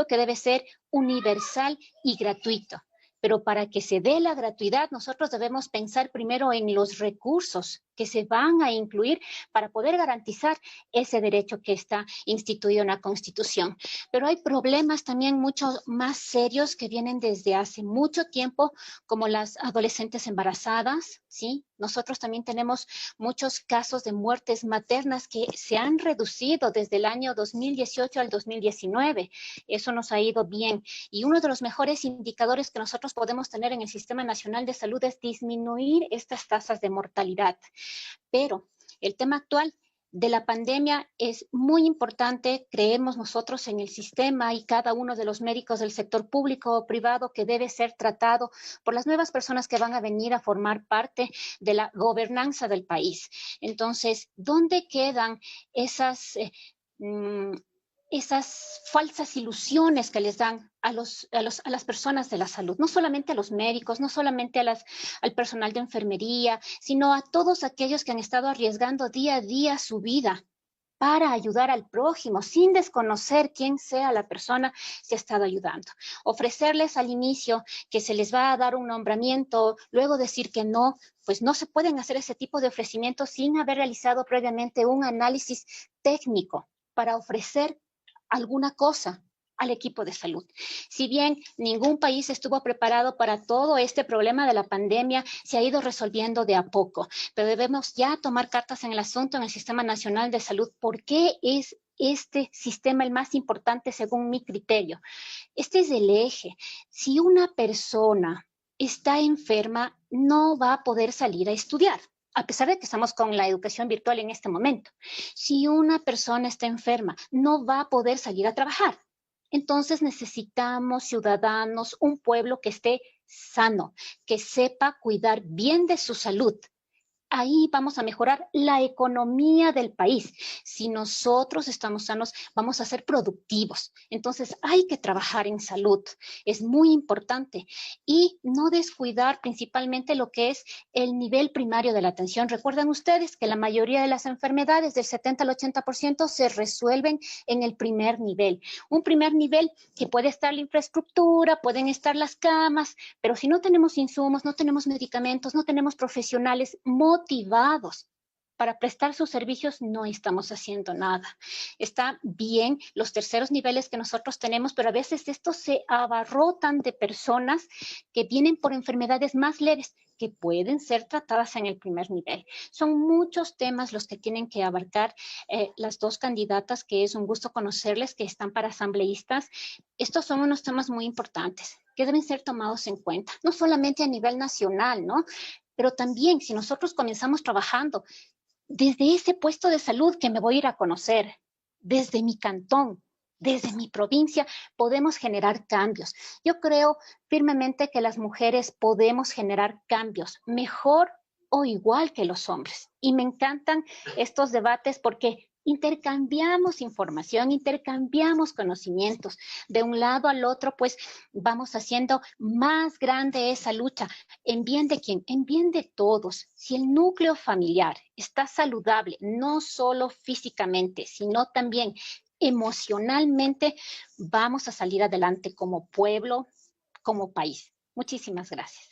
que debe ser universal y gratuito. Pero para que se dé la gratuidad, nosotros debemos pensar primero en los recursos que se van a incluir para poder garantizar ese derecho que está instituido en la Constitución. Pero hay problemas también mucho más serios que vienen desde hace mucho tiempo, como las adolescentes embarazadas, ¿sí? Nosotros también tenemos muchos casos de muertes maternas que se han reducido desde el año 2018 al 2019. Eso nos ha ido bien. Y uno de los mejores indicadores que nosotros podemos tener en el Sistema Nacional de Salud es disminuir estas tasas de mortalidad. Pero el tema actual de la pandemia es muy importante, creemos nosotros en el sistema y cada uno de los médicos del sector público o privado que debe ser tratado por las nuevas personas que van a venir a formar parte de la gobernanza del país. Entonces, ¿dónde quedan esas falsas ilusiones que les dan a las personas de la salud? No solamente a los médicos, no solamente al personal de enfermería, sino a todos aquellos que han estado arriesgando día a día su vida para ayudar al prójimo, sin desconocer quién sea la persona que ha estado ayudando. Ofrecerles al inicio que se les va a dar un nombramiento, luego decir que no, pues no se pueden hacer ese tipo de ofrecimientos sin haber realizado previamente un análisis técnico para ofrecer alguna cosa al equipo de salud. Si bien ningún país estuvo preparado para todo este problema de la pandemia, se ha ido resolviendo de a poco, pero debemos ya tomar cartas en el asunto en el Sistema Nacional de Salud. ¿Por qué es este sistema el más importante según mi criterio? Este es el eje. Si una persona está enferma, no va a poder salir a estudiar, a pesar de que estamos con la educación virtual en este momento. Si una persona está enferma, no va a poder salir a trabajar. Entonces necesitamos ciudadanos, un pueblo que esté sano, que sepa cuidar bien de su salud. Ahí vamos a mejorar la economía del país. Si nosotros estamos sanos, vamos a ser productivos. Entonces hay que trabajar en salud. Es muy importante. Y no descuidar principalmente lo que es el nivel primario de la atención. Recuerden ustedes que la mayoría de las enfermedades, del 70 al 80%, se resuelven en el primer nivel. Un primer nivel que puede estar la infraestructura, pueden estar las camas, pero si no tenemos insumos, no tenemos medicamentos, no tenemos profesionales motivados para prestar sus servicios, no estamos haciendo nada. Está bien los terceros niveles que nosotros tenemos, pero a veces estos se abarrotan de personas que vienen por enfermedades más leves que pueden ser tratadas en el primer nivel. Son muchos temas los que tienen que abarcar las dos candidatas, que es un gusto conocerles, que están para asambleístas. Estos son unos temas muy importantes que deben ser tomados en cuenta, no solamente a nivel nacional, ¿no? Pero también si nosotros comenzamos trabajando desde ese puesto de salud que me voy a ir a conocer, desde mi cantón, desde mi provincia, podemos generar cambios. Yo creo firmemente que las mujeres podemos generar cambios. Mejor o igual que los hombres. Y me encantan estos debates porque intercambiamos información, intercambiamos conocimientos. De un lado al otro, pues vamos haciendo más grande esa lucha. ¿En bien de quién? En bien de todos. Si el núcleo familiar está saludable, no solo físicamente, sino también emocionalmente, vamos a salir adelante como pueblo, como país. Muchísimas gracias.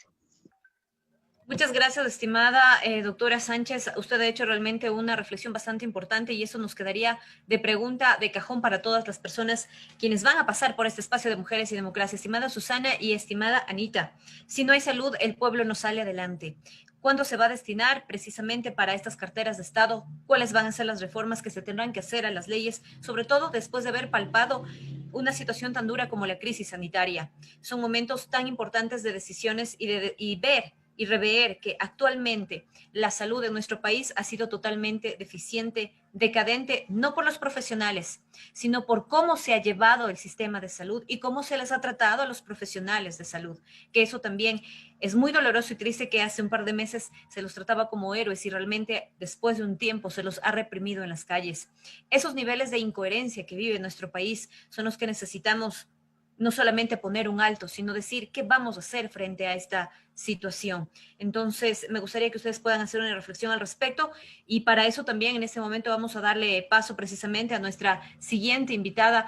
Muchas gracias, estimada doctora Sánchez. Usted ha hecho realmente una reflexión bastante importante y eso nos quedaría de pregunta de cajón para todas las personas quienes van a pasar por este espacio de Mujeres y Democracia. Estimada Susana y estimada Anita, si no hay salud, el pueblo no sale adelante. ¿Cuándo se va a destinar precisamente para estas carteras de Estado? ¿Cuáles van a ser las reformas que se tendrán que hacer a las leyes, sobre todo después de haber palpado una situación tan dura como la crisis sanitaria? Son momentos tan importantes de decisiones y ver y rever que actualmente la salud de nuestro país ha sido totalmente deficiente, decadente, no por los profesionales, sino por cómo se ha llevado el sistema de salud y cómo se les ha tratado a los profesionales de salud, que eso también es muy doloroso y triste, que hace un par de meses se los trataba como héroes y realmente después de un tiempo se los ha reprimido en las calles. Esos niveles de incoherencia que vive nuestro país son los que necesitamos no solamente poner un alto, sino decir qué vamos a hacer frente a esta situación. Entonces, me gustaría que ustedes puedan hacer una reflexión al respecto y para eso también en este momento vamos a darle paso precisamente a nuestra siguiente invitada,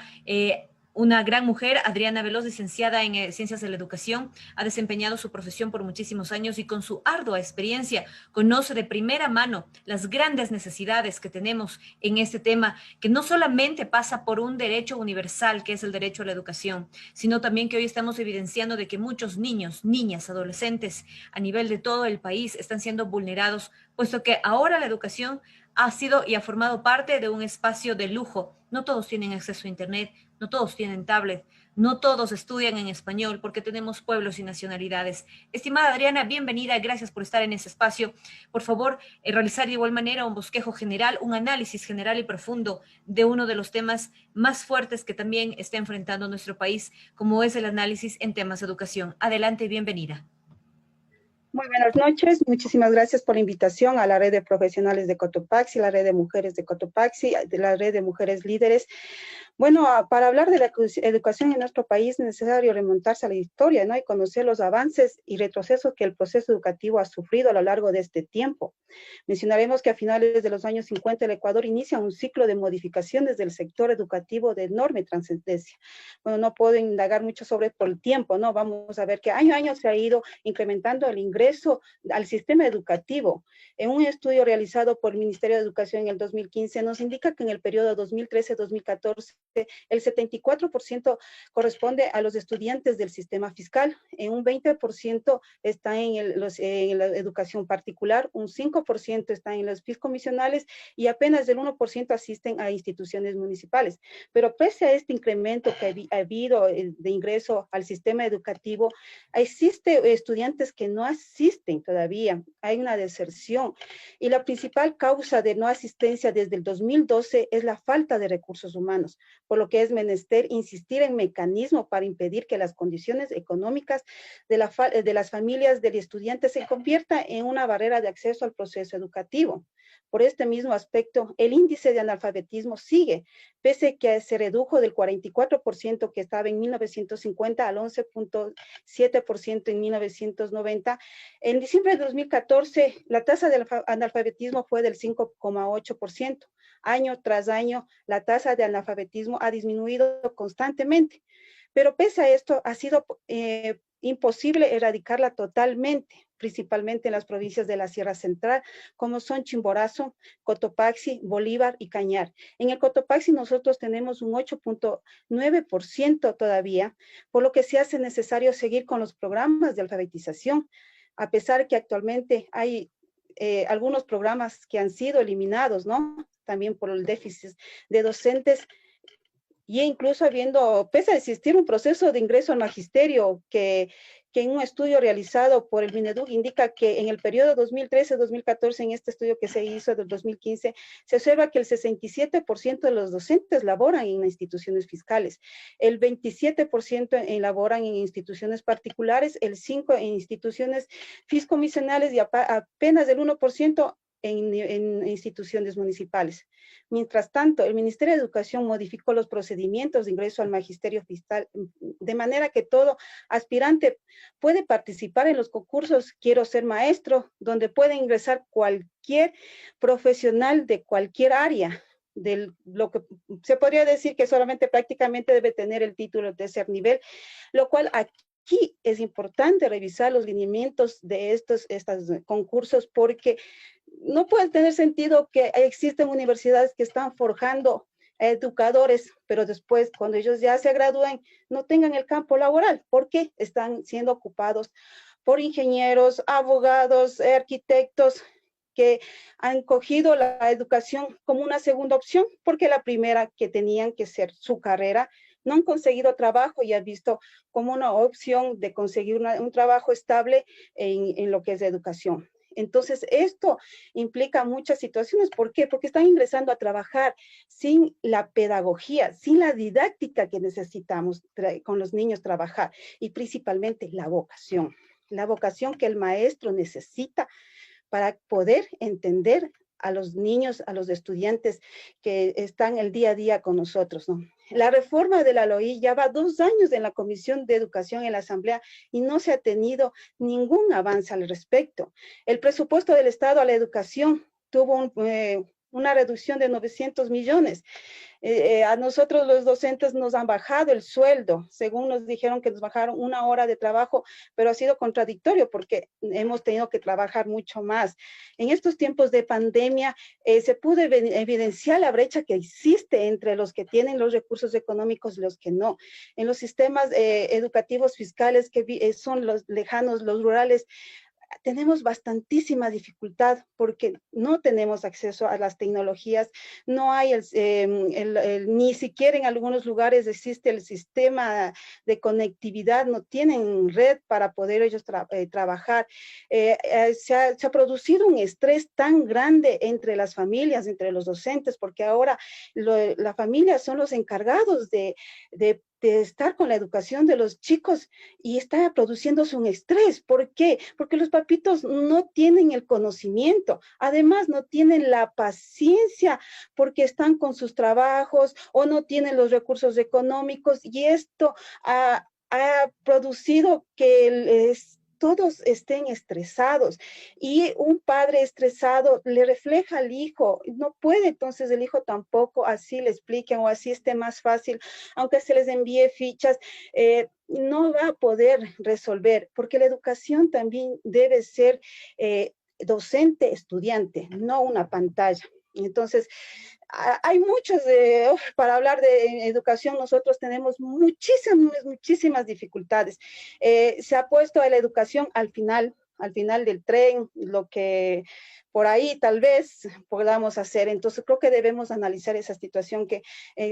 una gran mujer, Adriana Veloz, licenciada en Ciencias de la Educación, ha desempeñado su profesión por muchísimos años y con su ardua experiencia conoce de primera mano las grandes necesidades que tenemos en este tema, que no solamente pasa por un derecho universal, que es el derecho a la educación, sino también que hoy estamos evidenciando de que muchos niños, niñas, adolescentes a nivel de todo el país están siendo vulnerados, puesto que ahora la educación ha sido y ha formado parte de un espacio de lujo. No todos tienen acceso a Internet, no todos tienen tablet, no todos estudian en español porque tenemos pueblos y nacionalidades. Estimada Adriana, bienvenida, gracias por estar en ese espacio. Por favor, realizar de igual manera un bosquejo general, un análisis general y profundo de uno de los temas más fuertes que también está enfrentando nuestro país, como es el análisis en temas de educación. Adelante, bienvenida. Muy buenas noches, muchísimas gracias por la invitación a la red de profesionales de Cotopaxi, la red de mujeres de Cotopaxi, de la red de mujeres líderes. Bueno, para hablar de la educación en nuestro país es necesario remontarse a la historia, ¿no? Y conocer los avances y retrocesos que el proceso educativo ha sufrido a lo largo de este tiempo. Mencionaremos que a finales de los años 50 el Ecuador inicia un ciclo de modificaciones del sector educativo de enorme trascendencia. Bueno, no puedo indagar mucho sobre por el tiempo, ¿no? Vamos a ver que año a año se ha ido incrementando el ingreso al sistema educativo. En un estudio realizado por el Ministerio de Educación en el 2015 nos indica que en el periodo 2013-2014 el 74% corresponde a los estudiantes del sistema fiscal, en un 20% está en la educación particular, un 5% está en los fiscomisionales y apenas el 1% asisten a instituciones municipales. Pero pese a este incremento que ha habido de ingreso al sistema educativo, existen estudiantes que no asisten todavía, hay una deserción y la principal causa de no asistencia desde el 2012 es la falta de recursos humanos, por lo que es menester insistir en mecanismos para impedir que las condiciones económicas de las familias del estudiante se convierta en una barrera de acceso al proceso educativo. Por este mismo aspecto, el índice de analfabetismo sigue, pese a que se redujo del 44% que estaba en 1950 al 11.7% en 1990. En diciembre de 2014, la tasa de analfabetismo fue del 5.8%. Año tras año, la tasa de analfabetismo ha disminuido constantemente, pero pese a esto, ha sido imposible erradicarla totalmente, principalmente en las provincias de la Sierra Central, como son Chimborazo, Cotopaxi, Bolívar y Cañar. En el Cotopaxi nosotros tenemos un 8.9% todavía, por lo que se hace necesario seguir con los programas de alfabetización, a pesar que actualmente hay algunos programas que han sido eliminados, ¿no? También por el déficit de docentes, y incluso pese a existir un proceso de ingreso al magisterio que que en un estudio realizado por el Mineduc indica que en el periodo 2013-2014, en este estudio que se hizo del 2015, se observa que el 67% de los docentes laboran en instituciones fiscales, el 27% laboran en instituciones particulares, el 5% en instituciones fiscomisionales y apenas el 1% en instituciones municipales. Mientras tanto, el Ministerio de Educación modificó los procedimientos de ingreso al magisterio fiscal de manera que todo aspirante puede participar en los concursos Quiero ser maestro, donde puede ingresar cualquier profesional de cualquier área. De lo que se podría decir que solamente prácticamente debe tener el título de tercer nivel, lo cual aquí es importante revisar los lineamientos de estos concursos porque no puede tener sentido que existen universidades que están forjando educadores, pero después cuando ellos ya se gradúen no tengan el campo laboral, porque están siendo ocupados por ingenieros, abogados, arquitectos, que han cogido la educación como una segunda opción, porque la primera que tenían que ser su carrera, no han conseguido trabajo y han visto como una opción de conseguir un trabajo estable en lo que es educación. Entonces, esto implica muchas situaciones. ¿Por qué? Porque están ingresando a trabajar sin la pedagogía, sin la didáctica que necesitamos con los niños trabajar y principalmente la vocación que el maestro necesita para poder entender a los niños, a los estudiantes que están el día a día con nosotros, ¿no? La reforma de la LOI ya va 2 años en la Comisión de Educación en la Asamblea y no se ha tenido ningún avance al respecto. El presupuesto del Estado a la educación tuvo una reducción de 900 millones. A nosotros los docentes nos han bajado el sueldo, según nos dijeron que nos bajaron 1 hora de trabajo, pero ha sido contradictorio porque hemos tenido que trabajar mucho más. En estos tiempos de pandemia se pudo evidenciar la brecha que existe entre los que tienen los recursos económicos y los que no. En los sistemas educativos fiscales que son los lejanos, los rurales, tenemos bastantísima dificultad porque no tenemos acceso a las tecnologías, no hay ni siquiera en algunos lugares existe el sistema de conectividad, no tienen red para poder ellos trabajar. Se ha producido un estrés tan grande entre las familias, entre los docentes, porque ahora la familia son los encargados de estar con la educación de los chicos y está produciéndose un estrés. ¿Por qué? Porque los papitos no tienen el conocimiento, además no tienen la paciencia porque están con sus trabajos o no tienen los recursos económicos y esto ha producido que todos estén estresados y un padre estresado le refleja al hijo, no puede entonces el hijo tampoco así le expliquen o así esté más fácil, aunque se les envíe fichas, no va a poder resolver, porque la educación también debe ser docente-estudiante, no una pantalla. Entonces, hay muchos, para hablar de educación, nosotros tenemos muchísimas dificultades. Se ha puesto a la educación al final del tren, lo que por ahí tal vez podamos hacer. Entonces, creo que debemos analizar esa situación que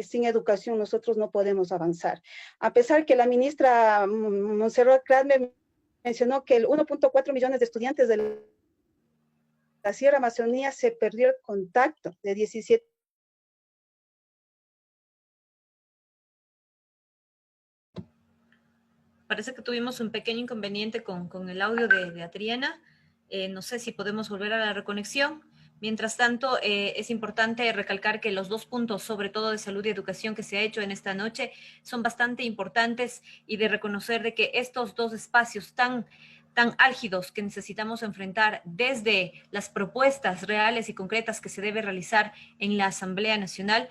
sin educación nosotros no podemos avanzar. A pesar que la ministra Montserrat Cradme mencionó que el 1.4 millones de estudiantes de la Sierra Amazonía se perdió el contacto de 17. Parece que tuvimos un pequeño inconveniente con el audio de Adriana. No sé si podemos volver a la reconexión. Mientras tanto, es importante recalcar que los 2 puntos, sobre todo de salud y educación, que se ha hecho en esta noche, son bastante importantes y de reconocer de que estos 2 espacios tan álgidos que necesitamos enfrentar desde las propuestas reales y concretas que se debe realizar en la Asamblea Nacional.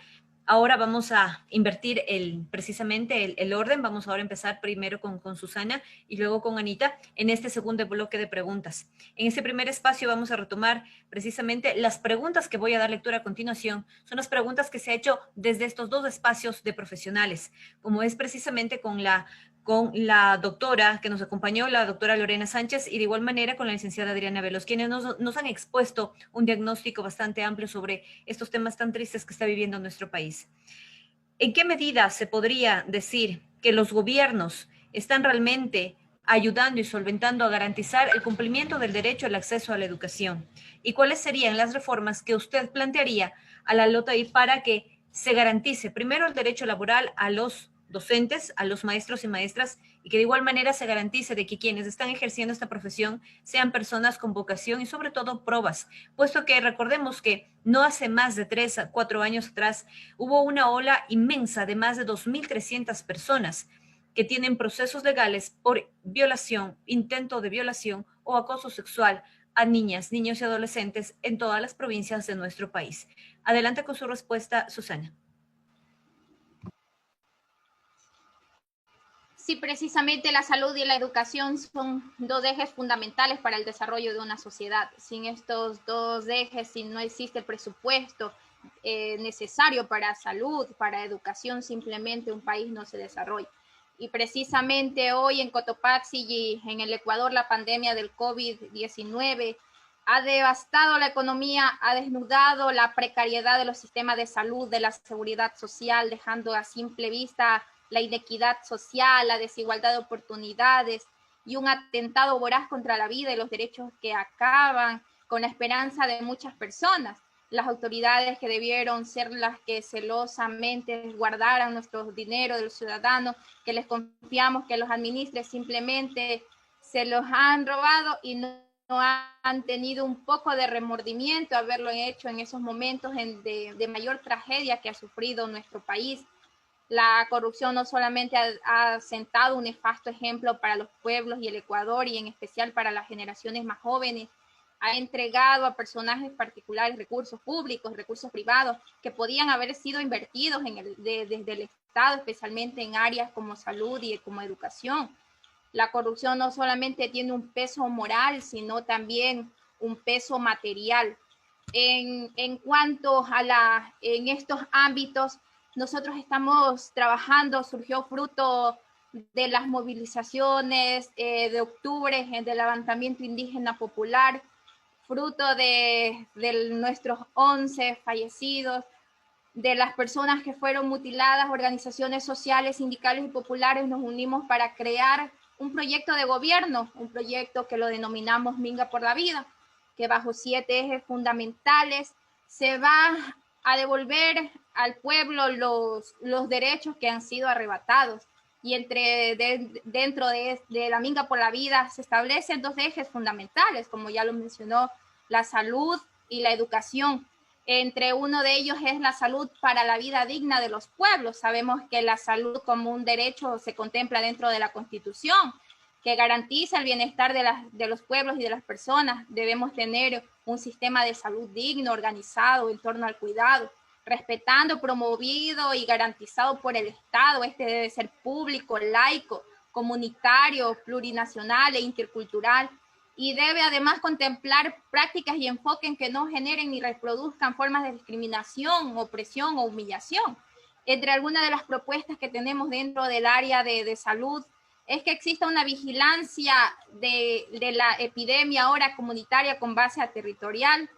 Ahora vamos a invertir precisamente el orden. Vamos ahora a empezar primero con Susana y luego con Anita en este segundo bloque de preguntas. En este primer espacio vamos a retomar precisamente las preguntas que voy a dar lectura a continuación. Son las preguntas que se ha hecho desde estos 2 espacios de profesionales, como es precisamente con la doctora que nos acompañó, la doctora Lorena Sánchez, y de igual manera con la licenciada Adriana Velos, quienes nos han expuesto un diagnóstico bastante amplio sobre estos temas tan tristes que está viviendo nuestro país. ¿En qué medida se podría decir que los gobiernos están realmente ayudando y solventando a garantizar el cumplimiento del derecho al acceso a la educación? ¿Y cuáles serían las reformas que usted plantearía a la LOTAI para que se garantice primero el derecho laboral a los docentes, a los maestros y maestras, y que de igual manera se garantice de que quienes están ejerciendo esta profesión sean personas con vocación y sobre todo probas, puesto que recordemos que no hace más de 3 a 4 años atrás hubo una ola inmensa de más de 2.300 personas que tienen procesos legales por violación, intento de violación o acoso sexual a niñas, niños y adolescentes en todas las provincias de nuestro país. Adelante con su respuesta, Susana. Sí, precisamente la salud y la educación son dos ejes fundamentales para el desarrollo de una sociedad. Sin estos dos ejes, si no existe el presupuesto necesario para salud, para educación, simplemente un país no se desarrolla. Y precisamente hoy en Cotopaxi y en el Ecuador la pandemia del COVID-19 ha devastado la economía, ha desnudado la precariedad de los sistemas de salud, de la seguridad social, dejando a simple vista la inequidad social, la desigualdad de oportunidades y un atentado voraz contra la vida y los derechos que acaban con la esperanza de muchas personas. Las autoridades que debieron ser las que celosamente guardaran nuestro dinero de los ciudadanos, que les confiamos que los administren, simplemente se los han robado y no han tenido un poco de remordimiento haberlo hecho en esos momentos de mayor tragedia que ha sufrido nuestro país. La corrupción no solamente ha sentado un nefasto ejemplo para los pueblos y el Ecuador, y en especial para las generaciones más jóvenes, ha entregado a personajes particulares recursos públicos, recursos privados, que podían haber sido invertidos desde el Estado, especialmente en áreas como salud y como educación. La corrupción no solamente tiene un peso moral, sino también un peso material. En cuanto a en estos ámbitos, nosotros estamos trabajando, surgió fruto de las movilizaciones de octubre, del levantamiento indígena popular, fruto de nuestros 11 fallecidos, de las personas que fueron mutiladas, organizaciones sociales, sindicales y populares, nos unimos para crear un proyecto de gobierno, un proyecto que lo denominamos Minga por la Vida, que bajo 7 ejes fundamentales se va a devolver al pueblo los derechos que han sido arrebatados. Y dentro de la Minga por la Vida se establecen 2 ejes fundamentales, como ya lo mencionó, la salud y la educación. Entre uno de ellos es la salud para la vida digna de los pueblos. Sabemos que la salud como un derecho se contempla dentro de la Constitución, que garantiza el bienestar de los pueblos y de las personas. Debemos tener un sistema de salud digno, organizado en torno al cuidado, respetando, promovido y garantizado por el Estado. Este debe ser público, laico, comunitario, plurinacional e intercultural, y debe además contemplar prácticas y enfoques que no generen ni reproduzcan formas de discriminación, opresión o humillación. Entre algunas de las propuestas que tenemos dentro del área de salud es que exista una vigilancia de la epidemia ahora comunitaria con base a territorial.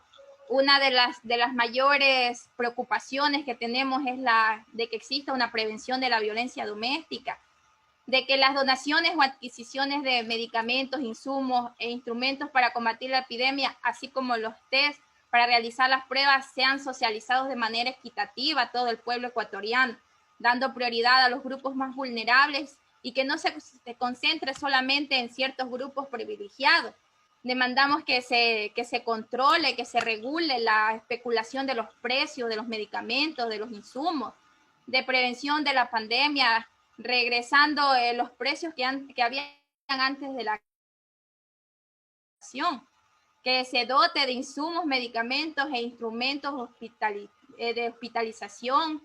Una de las mayores preocupaciones que tenemos es la de que exista una prevención de la violencia doméstica, de que las donaciones o adquisiciones de medicamentos, insumos e instrumentos para combatir la epidemia, así como los test para realizar las pruebas, sean socializados de manera equitativa a todo el pueblo ecuatoriano, dando prioridad a los grupos más vulnerables y que no se concentre solamente en ciertos grupos privilegiados. Demandamos que se controle, que se regule la especulación de los precios de los medicamentos, de los insumos, de prevención de la pandemia, regresando los precios que habían antes de la acción, que se dote de insumos, medicamentos e instrumentos de hospitalización,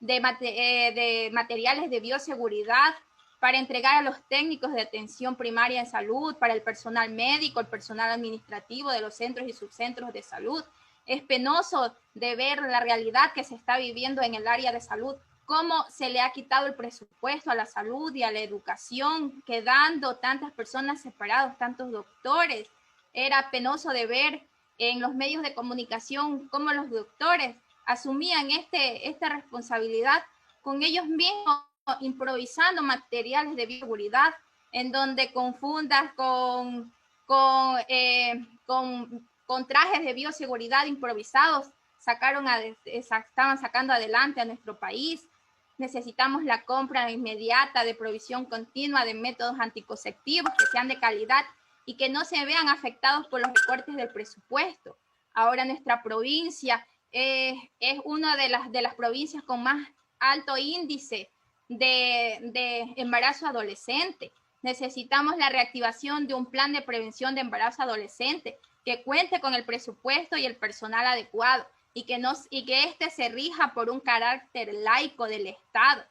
de materiales de bioseguridad para entregar a los técnicos de atención primaria en salud, para el personal médico, el personal administrativo de los centros y subcentros de salud. Es penoso de ver la realidad que se está viviendo en el área de salud, cómo se le ha quitado el presupuesto a la salud y a la educación, quedando tantas personas separadas, tantos doctores. Era penoso de ver en los medios de comunicación cómo los doctores asumían esta responsabilidad con ellos mismos, improvisando materiales de bioseguridad, en donde confundas con trajes de bioseguridad improvisados, estaban sacando adelante a nuestro país. Necesitamos la compra inmediata de provisión continua de métodos anticonceptivos que sean de calidad y que no se vean afectados por los recortes del presupuesto. Ahora nuestra provincia es una de las provincias con más alto índice de embarazo adolescente. Necesitamos la reactivación de un plan de prevención de embarazo adolescente que cuente con el presupuesto y el personal adecuado y que este se rija por un carácter laico del Estado.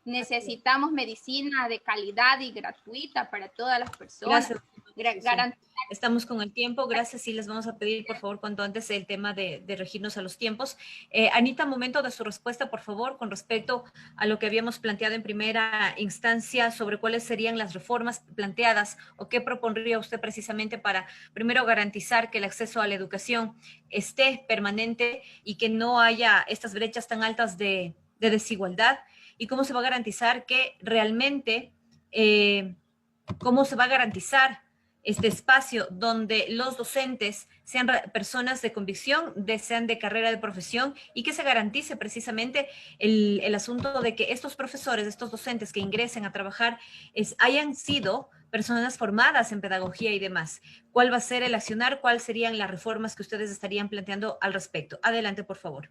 Necesitamos medicina de calidad y gratuita para todas las personas. Gracias. Estamos con el tiempo, gracias, y les vamos a pedir por favor cuanto antes el tema de regirnos a los tiempos. Anita, momento de su respuesta por favor con respecto a lo que habíamos planteado en primera instancia sobre cuáles serían las reformas planteadas o qué propondría usted precisamente para primero garantizar que el acceso a la educación esté permanente y que no haya estas brechas tan altas de desigualdad, y cómo se va a garantizar que realmente, cómo se va a garantizar este espacio donde los docentes sean personas de convicción, sean de carrera de profesión, y que se garantice precisamente el asunto de que estos profesores, estos docentes que ingresen a trabajar, hayan sido personas formadas en pedagogía y demás. ¿Cuál va a ser el accionar? ¿Cuáles serían las reformas que ustedes estarían planteando al respecto? Adelante, por favor.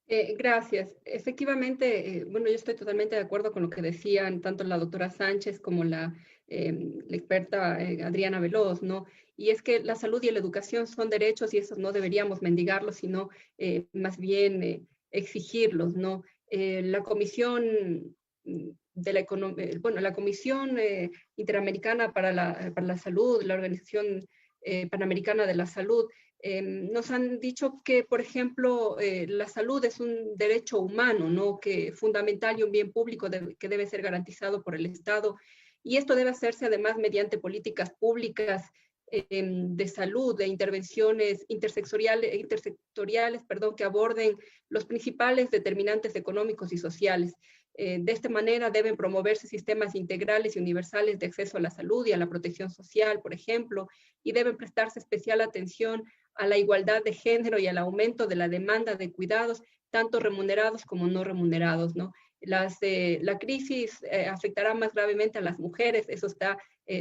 Gracias. Efectivamente, bueno, yo estoy totalmente de acuerdo con lo que decían tanto la doctora Sánchez como la experta Adriana Veloz, ¿no? Y es que la salud y la educación son derechos y esos no deberíamos mendigarlos, sino más bien exigirlos, ¿no? La Comisión de la bueno, la Comisión Interamericana para la Salud, la Organización Panamericana de la Salud, nos han dicho que, por ejemplo, la salud es un derecho humano, ¿no? Que fundamental y un bien público que debe ser garantizado por el Estado. Y esto debe hacerse además mediante políticas públicas de salud, de intervenciones intersectoriales, que aborden los principales determinantes económicos y sociales. De esta manera deben promoverse sistemas integrales y universales de acceso a la salud y a la protección social, por ejemplo, y deben prestarse especial atención a la igualdad de género y al aumento de la demanda de cuidados, tanto remunerados como no remunerados, ¿no? La crisis afectará más gravemente a las mujeres, eso está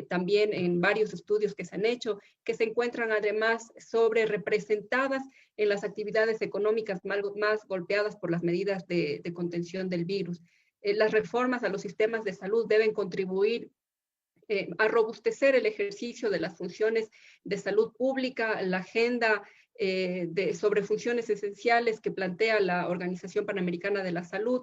también en varios estudios que se han hecho, que se encuentran además sobre representadas en las actividades económicas más golpeadas por las medidas de contención del virus. Las reformas a los sistemas de salud deben contribuir a robustecer el ejercicio de las funciones de salud pública, la agenda sobre funciones esenciales que plantea la Organización Panamericana de la Salud,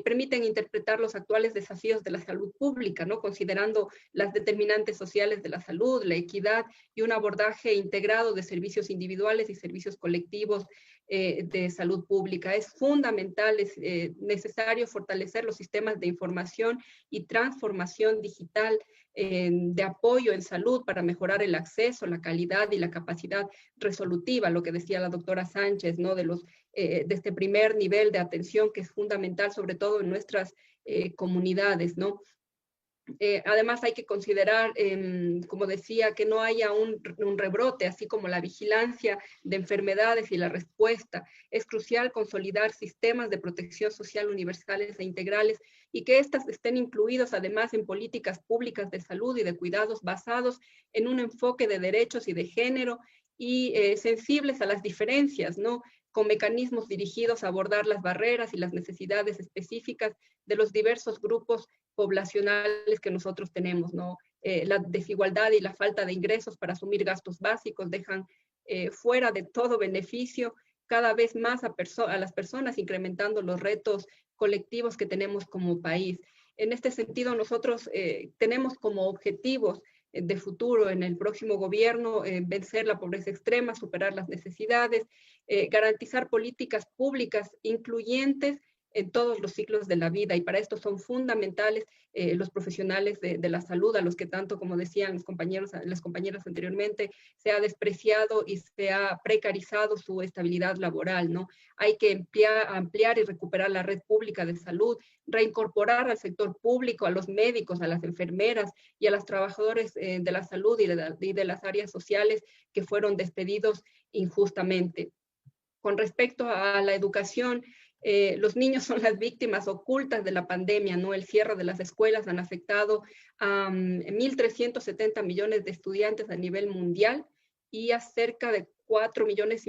permiten interpretar los actuales desafíos de la salud pública, ¿no? Considerando las determinantes sociales de la salud, la equidad y un abordaje integrado de servicios individuales y servicios colectivos de salud pública. Es fundamental, es necesario fortalecer los sistemas de información y transformación digital de apoyo en salud para mejorar el acceso, la calidad y la capacidad resolutiva, lo que decía la doctora Sánchez, ¿no? De este primer nivel de atención que es fundamental, sobre todo en nuestras comunidades, ¿no? Además hay que considerar, como decía, que no haya un rebrote, así como la vigilancia de enfermedades y la respuesta. Es crucial consolidar sistemas de protección social universales e integrales y que éstas estén incluidos además en políticas públicas de salud y de cuidados basados en un enfoque de derechos y de género y sensibles a las diferencias, ¿no? Con mecanismos dirigidos a abordar las barreras y las necesidades específicas de los diversos grupos poblacionales que nosotros tenemos, ¿no? La desigualdad y la falta de ingresos para asumir gastos básicos dejan fuera de todo beneficio cada vez más a las personas, incrementando los retos colectivos que tenemos como país. En este sentido, nosotros tenemos como objetivos de futuro en el próximo gobierno vencer la pobreza extrema, superar las necesidades, garantizar políticas públicas incluyentes en todos los ciclos de la vida, y para esto son fundamentales los profesionales de la salud, a los que tanto, como decían las compañeras anteriormente, se ha despreciado y se ha precarizado su estabilidad laboral, ¿no? Hay que ampliar y recuperar la red pública de salud, reincorporar al sector público, a los médicos, a las enfermeras y a los trabajadores de la salud y de las áreas sociales que fueron despedidos injustamente. Con respecto a la educación, los niños son las víctimas ocultas de la pandemia, ¿no? El cierre de las escuelas han afectado a 1.370 millones de estudiantes a nivel mundial y a cerca de 4,5 millones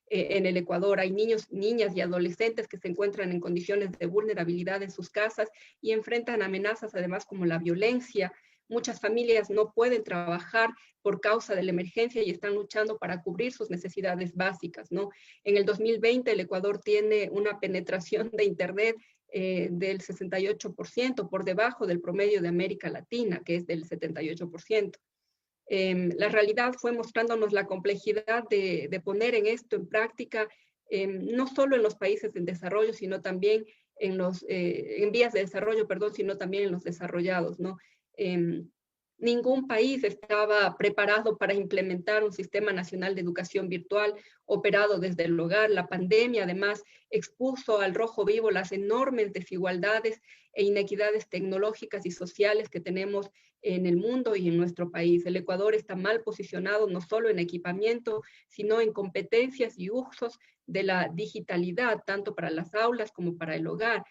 en el Ecuador. Hay niños, niñas y adolescentes que se encuentran en condiciones de vulnerabilidad en sus casas y enfrentan amenazas además como la violencia. Muchas familias no pueden trabajar por causa de la emergencia y están luchando para cubrir sus necesidades básicas, ¿no? En el 2020 el Ecuador tiene una penetración de Internet del 68%, por debajo del promedio de América Latina, que es del 78%. La realidad fue mostrándonos la complejidad de poner esto en práctica, no solo en los países en desarrollo, sino también en vías de desarrollo, perdón, sino también en los desarrollados, ¿no? Ningún país estaba preparado para implementar un sistema nacional de educación virtual operado desde el hogar. La pandemia además expuso al rojo vivo las enormes desigualdades e inequidades tecnológicas y sociales que tenemos en el mundo y en nuestro país. El Ecuador está mal posicionado no solo en equipamiento, sino en competencias y usos de la digitalidad, tanto para las aulas como para el hogar.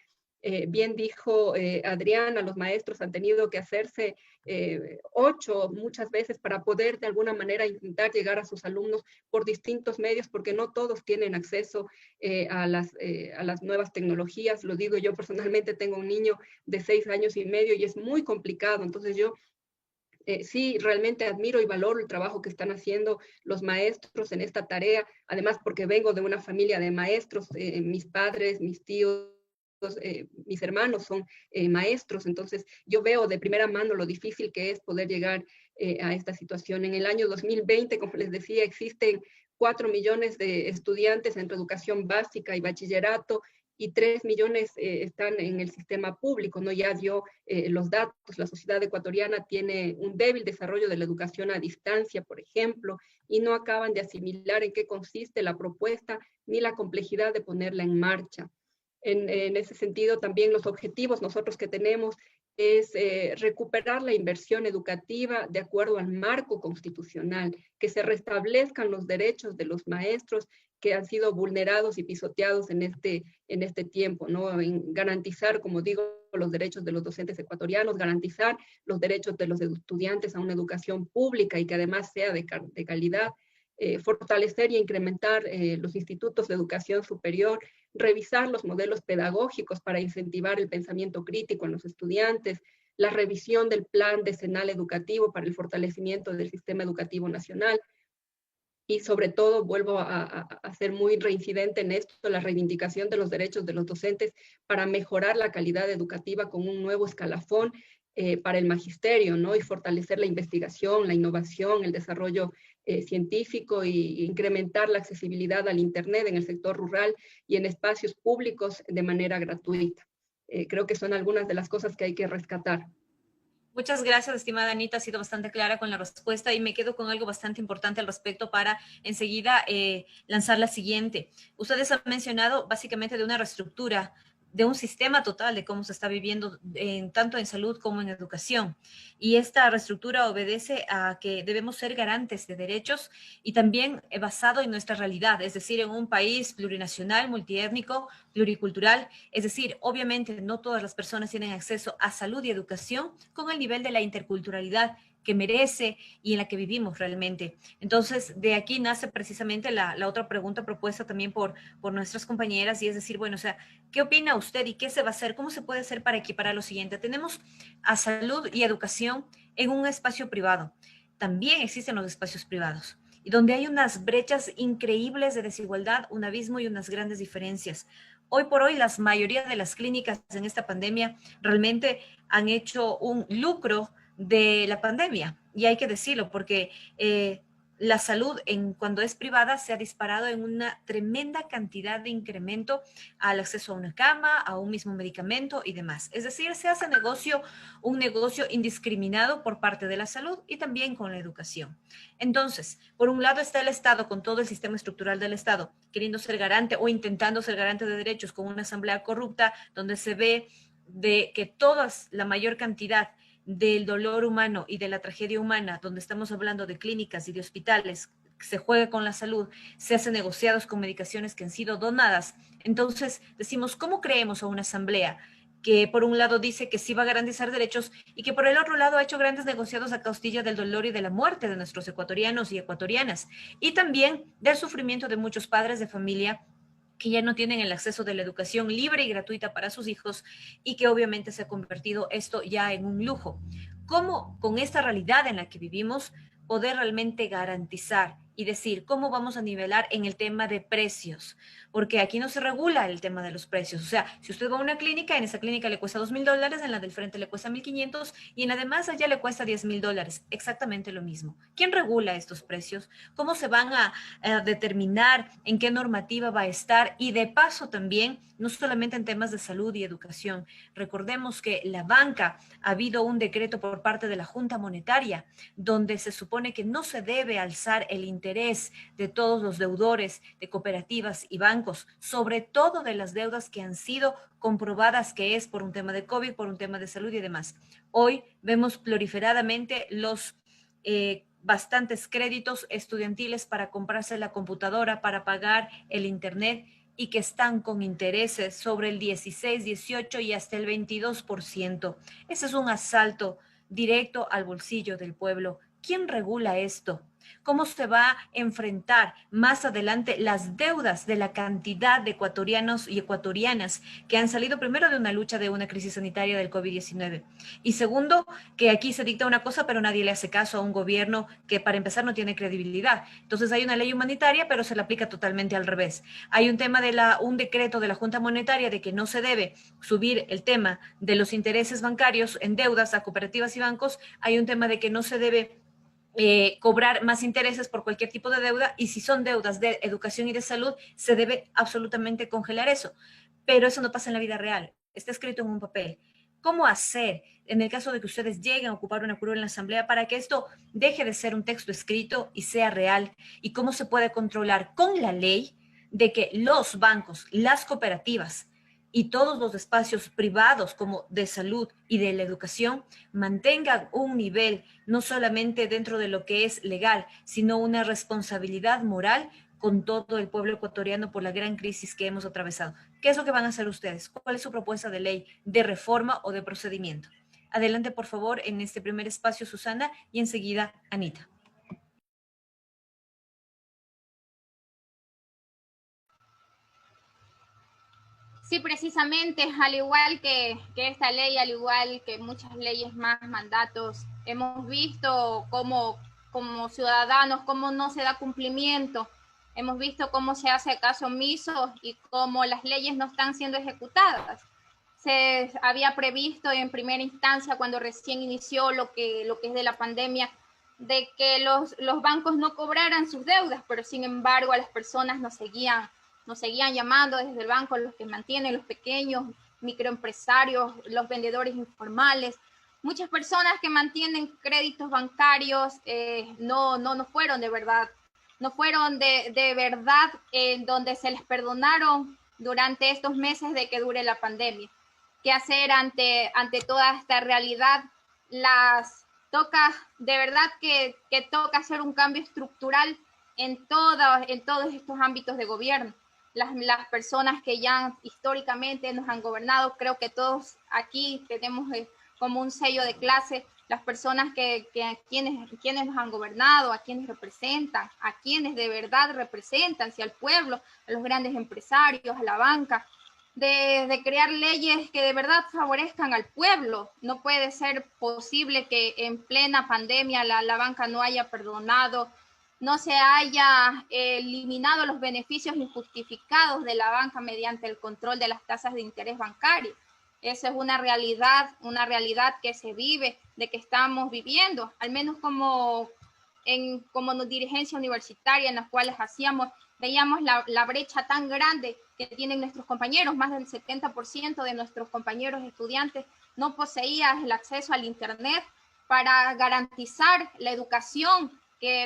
Bien dijo Adriana, los maestros han tenido que hacerse 8 muchas veces para poder de alguna manera intentar llegar a sus alumnos por distintos medios, porque no todos tienen acceso a las nuevas tecnologías. Lo digo yo personalmente, tengo un niño de 6 años y medio y es muy complicado. Entonces yo sí, realmente admiro y valoro el trabajo que están haciendo los maestros en esta tarea, además porque vengo de una familia de maestros, mis padres, mis tíos, mis hermanos son maestros, entonces yo veo de primera mano lo difícil que es poder llegar a esta situación. En el año 2020, como les decía, existen 4 millones de estudiantes entre educación básica y bachillerato, y 3 millones están en el sistema público, ¿no? Ya dio los datos, la sociedad ecuatoriana tiene un débil desarrollo de la educación a distancia, por ejemplo, y no acaban de asimilar en qué consiste la propuesta ni la complejidad de ponerla en marcha. En ese sentido, también los objetivos nosotros que tenemos es recuperar la inversión educativa de acuerdo al marco constitucional, que se restablezcan los derechos de los maestros que han sido vulnerados y pisoteados en este tiempo, ¿no? En garantizar, como digo, los derechos de los docentes ecuatorianos, garantizar los derechos de los estudiantes a una educación pública y que además sea de calidad, fortalecer y incrementar los institutos de educación superior, revisar los modelos pedagógicos para incentivar el pensamiento crítico en los estudiantes, la revisión del plan decenal educativo para el fortalecimiento del sistema educativo nacional, y sobre todo, vuelvo a ser muy reincidente en esto, la reivindicación de los derechos de los docentes para mejorar la calidad educativa con un nuevo escalafón para el magisterio, ¿no? Y fortalecer la investigación, la innovación, el desarrollo científico y incrementar la accesibilidad al Internet en el sector rural y en espacios públicos de manera gratuita. Creo que son algunas de las cosas que hay que rescatar. Muchas gracias, estimada Anita, ha sido bastante clara con la respuesta y me quedo con algo bastante importante al respecto para enseguida lanzar la siguiente. Ustedes han mencionado básicamente de una reestructura, de un sistema total de cómo se está viviendo tanto en salud como en educación. Y esta reestructura obedece a que debemos ser garantes de derechos y también basado en nuestra realidad, es decir, en un país plurinacional, multiétnico, pluricultural, es decir, obviamente no todas las personas tienen acceso a salud y educación con el nivel de la interculturalidad que merece y en la que vivimos realmente. Entonces, de aquí nace precisamente la otra pregunta propuesta también por nuestras compañeras, y es decir, bueno, o sea, ¿qué opina usted y qué se va a hacer? ¿Cómo se puede hacer para equiparar lo siguiente? Tenemos a salud y educación en un espacio privado. También existen los espacios privados, y donde hay unas brechas increíbles de desigualdad, un abismo y unas grandes diferencias. Hoy por hoy, la mayoría de las clínicas en esta pandemia realmente han hecho un lucro de la pandemia, y hay que decirlo porque la salud cuando es privada se ha disparado en una tremenda cantidad de incremento al acceso a una cama, a un mismo medicamento y demás. Es decir, se hace un negocio indiscriminado por parte de la salud y también con la educación. Entonces, por un lado está el Estado con todo el sistema estructural del Estado, queriendo ser garante o intentando ser garante de derechos con una asamblea corrupta donde se ve de que la mayor cantidad del dolor humano y de la tragedia humana, donde estamos hablando de clínicas y de hospitales, se juega con la salud, se hacen negociados con medicaciones que han sido donadas. Entonces decimos, ¿cómo creemos a una asamblea que por un lado dice que sí va a garantizar derechos y que por el otro lado ha hecho grandes negociados a costilla del dolor y de la muerte de nuestros ecuatorianos y ecuatorianas y también del sufrimiento de muchos padres de familia que ya no tienen el acceso de la educación libre y gratuita para sus hijos y que obviamente se ha convertido esto ya en un lujo? ¿Cómo con esta realidad en la que vivimos poder realmente garantizar y decir cómo vamos a nivelar en el tema de precios? Porque aquí no se regula el tema de los precios. O sea, si usted va a una clínica, en esa clínica le cuesta $2,000, en la del frente le cuesta 1,500 y en la de más allá le cuesta $10,000. Exactamente lo mismo. ¿Quién regula estos precios? ¿Cómo se van a determinar en qué normativa va a estar? Y de paso también, no solamente en temas de salud y educación, recordemos que la banca, ha habido un decreto por parte de la Junta Monetaria donde se supone que no se debe alzar el interés de todos los deudores de cooperativas y bancos, sobre todo de las deudas que han sido comprobadas que es por un tema de COVID, por un tema de salud y demás. Hoy vemos proliferadamente los bastantes créditos estudiantiles para comprarse la computadora, para pagar el internet y que están con intereses sobre el 16, 18 y hasta el 22%. Ese es un asalto directo al bolsillo del pueblo. ¿Quién regula esto? ¿Cómo se va a enfrentar más adelante las deudas de la cantidad de ecuatorianos y ecuatorianas que han salido primero de una lucha de una crisis sanitaria del COVID-19? Y segundo, que aquí se dicta una cosa, pero nadie le hace caso a un gobierno que para empezar no tiene credibilidad. Entonces hay una ley humanitaria, pero se la aplica totalmente al revés. Hay un tema un decreto de la Junta Monetaria de que no se debe subir el tema de los intereses bancarios en deudas a cooperativas y bancos. Hay un tema de que no se debe cobrar más intereses por cualquier tipo de deuda y si son deudas de educación y de salud, se debe absolutamente congelar eso. Pero eso no pasa en la vida real, está escrito en un papel. ¿Cómo hacer en el caso de que ustedes lleguen a ocupar una curul en la asamblea para que esto deje de ser un texto escrito y sea real? ¿Y cómo se puede controlar con la ley de que los bancos, las cooperativas y todos los espacios privados como de salud y de la educación mantengan un nivel no solamente dentro de lo que es legal, sino una responsabilidad moral con todo el pueblo ecuatoriano por la gran crisis que hemos atravesado? ¿Qué es lo que van a hacer ustedes? ¿Cuál es su propuesta de ley, de reforma o de procedimiento? Adelante, por favor, en este primer espacio, Susana, y enseguida, Anita. Sí, precisamente, al igual que esta ley, al igual que muchas leyes más, mandatos, hemos visto cómo como ciudadanos, cómo no se da cumplimiento, hemos visto cómo se hace caso omiso y cómo las leyes no están siendo ejecutadas. Se había previsto en primera instancia, cuando recién inició lo que es de la pandemia, de que los bancos no cobraran sus deudas, pero sin embargo a las personas nos seguían llamando desde el banco, los que mantienen los pequeños microempresarios, los vendedores informales. Muchas personas que mantienen créditos bancarios no fueron de verdad, no fueron de verdad en donde se les perdonaron durante estos meses de que dure la pandemia. ¿Qué hacer ante toda esta realidad? Toca, de verdad que toca hacer un cambio estructural en todos estos ámbitos de gobierno. Las personas que ya históricamente nos han gobernado, creo que todos aquí tenemos como un sello de clase, las personas quienes nos han gobernado, a quienes representan, a quienes de verdad representan, si al pueblo, a los grandes empresarios, a la banca, de crear leyes que de verdad favorezcan al pueblo. No puede ser posible que en plena pandemia la banca no haya perdonado, no se haya eliminado los beneficios injustificados de la banca mediante el control de las tasas de interés bancario. Esa es una realidad que se vive, de que estamos viviendo, al menos como como dirigencia universitaria en las cuales veíamos la brecha tan grande que tienen nuestros compañeros. Más del 70% de nuestros compañeros estudiantes no poseían el acceso al Internet para garantizar la educación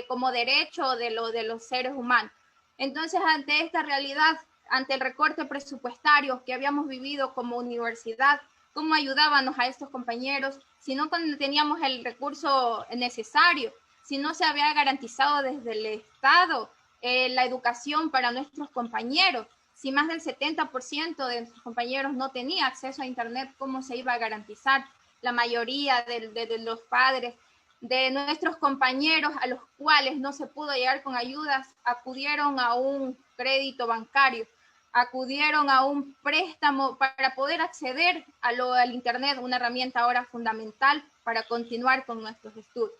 como derecho de los seres humanos. Entonces, ante esta realidad, ante el recorte presupuestario que habíamos vivido como universidad, ¿cómo ayudábamos a estos compañeros si no teníamos el recurso necesario? Si no se había garantizado desde el Estado la educación para nuestros compañeros, si más del 70% de nuestros compañeros no tenía acceso a Internet, ¿cómo se iba a garantizar? La mayoría de los padres de nuestros compañeros a los cuales no se pudo llegar con ayudas, acudieron a un crédito bancario, acudieron a un préstamo para poder acceder al Internet, una herramienta ahora fundamental para continuar con nuestros estudios.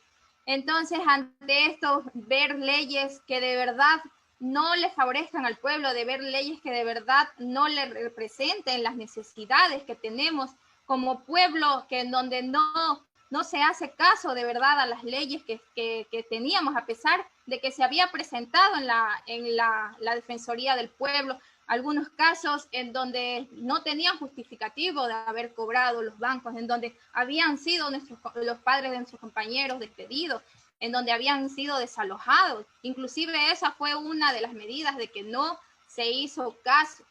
Entonces, ante esto, ver leyes que de verdad no le favorezcan al pueblo, de ver leyes que de verdad no le representen las necesidades que tenemos como pueblo, que en donde no se hace caso de verdad a las leyes que teníamos, a pesar de que se había presentado en la Defensoría del Pueblo algunos casos en donde no tenían justificativo de haber cobrado los bancos, en donde habían sido los padres de nuestros compañeros despedidos, en donde habían sido desalojados. Inclusive esa fue una de las medidas de que no se hizo caso.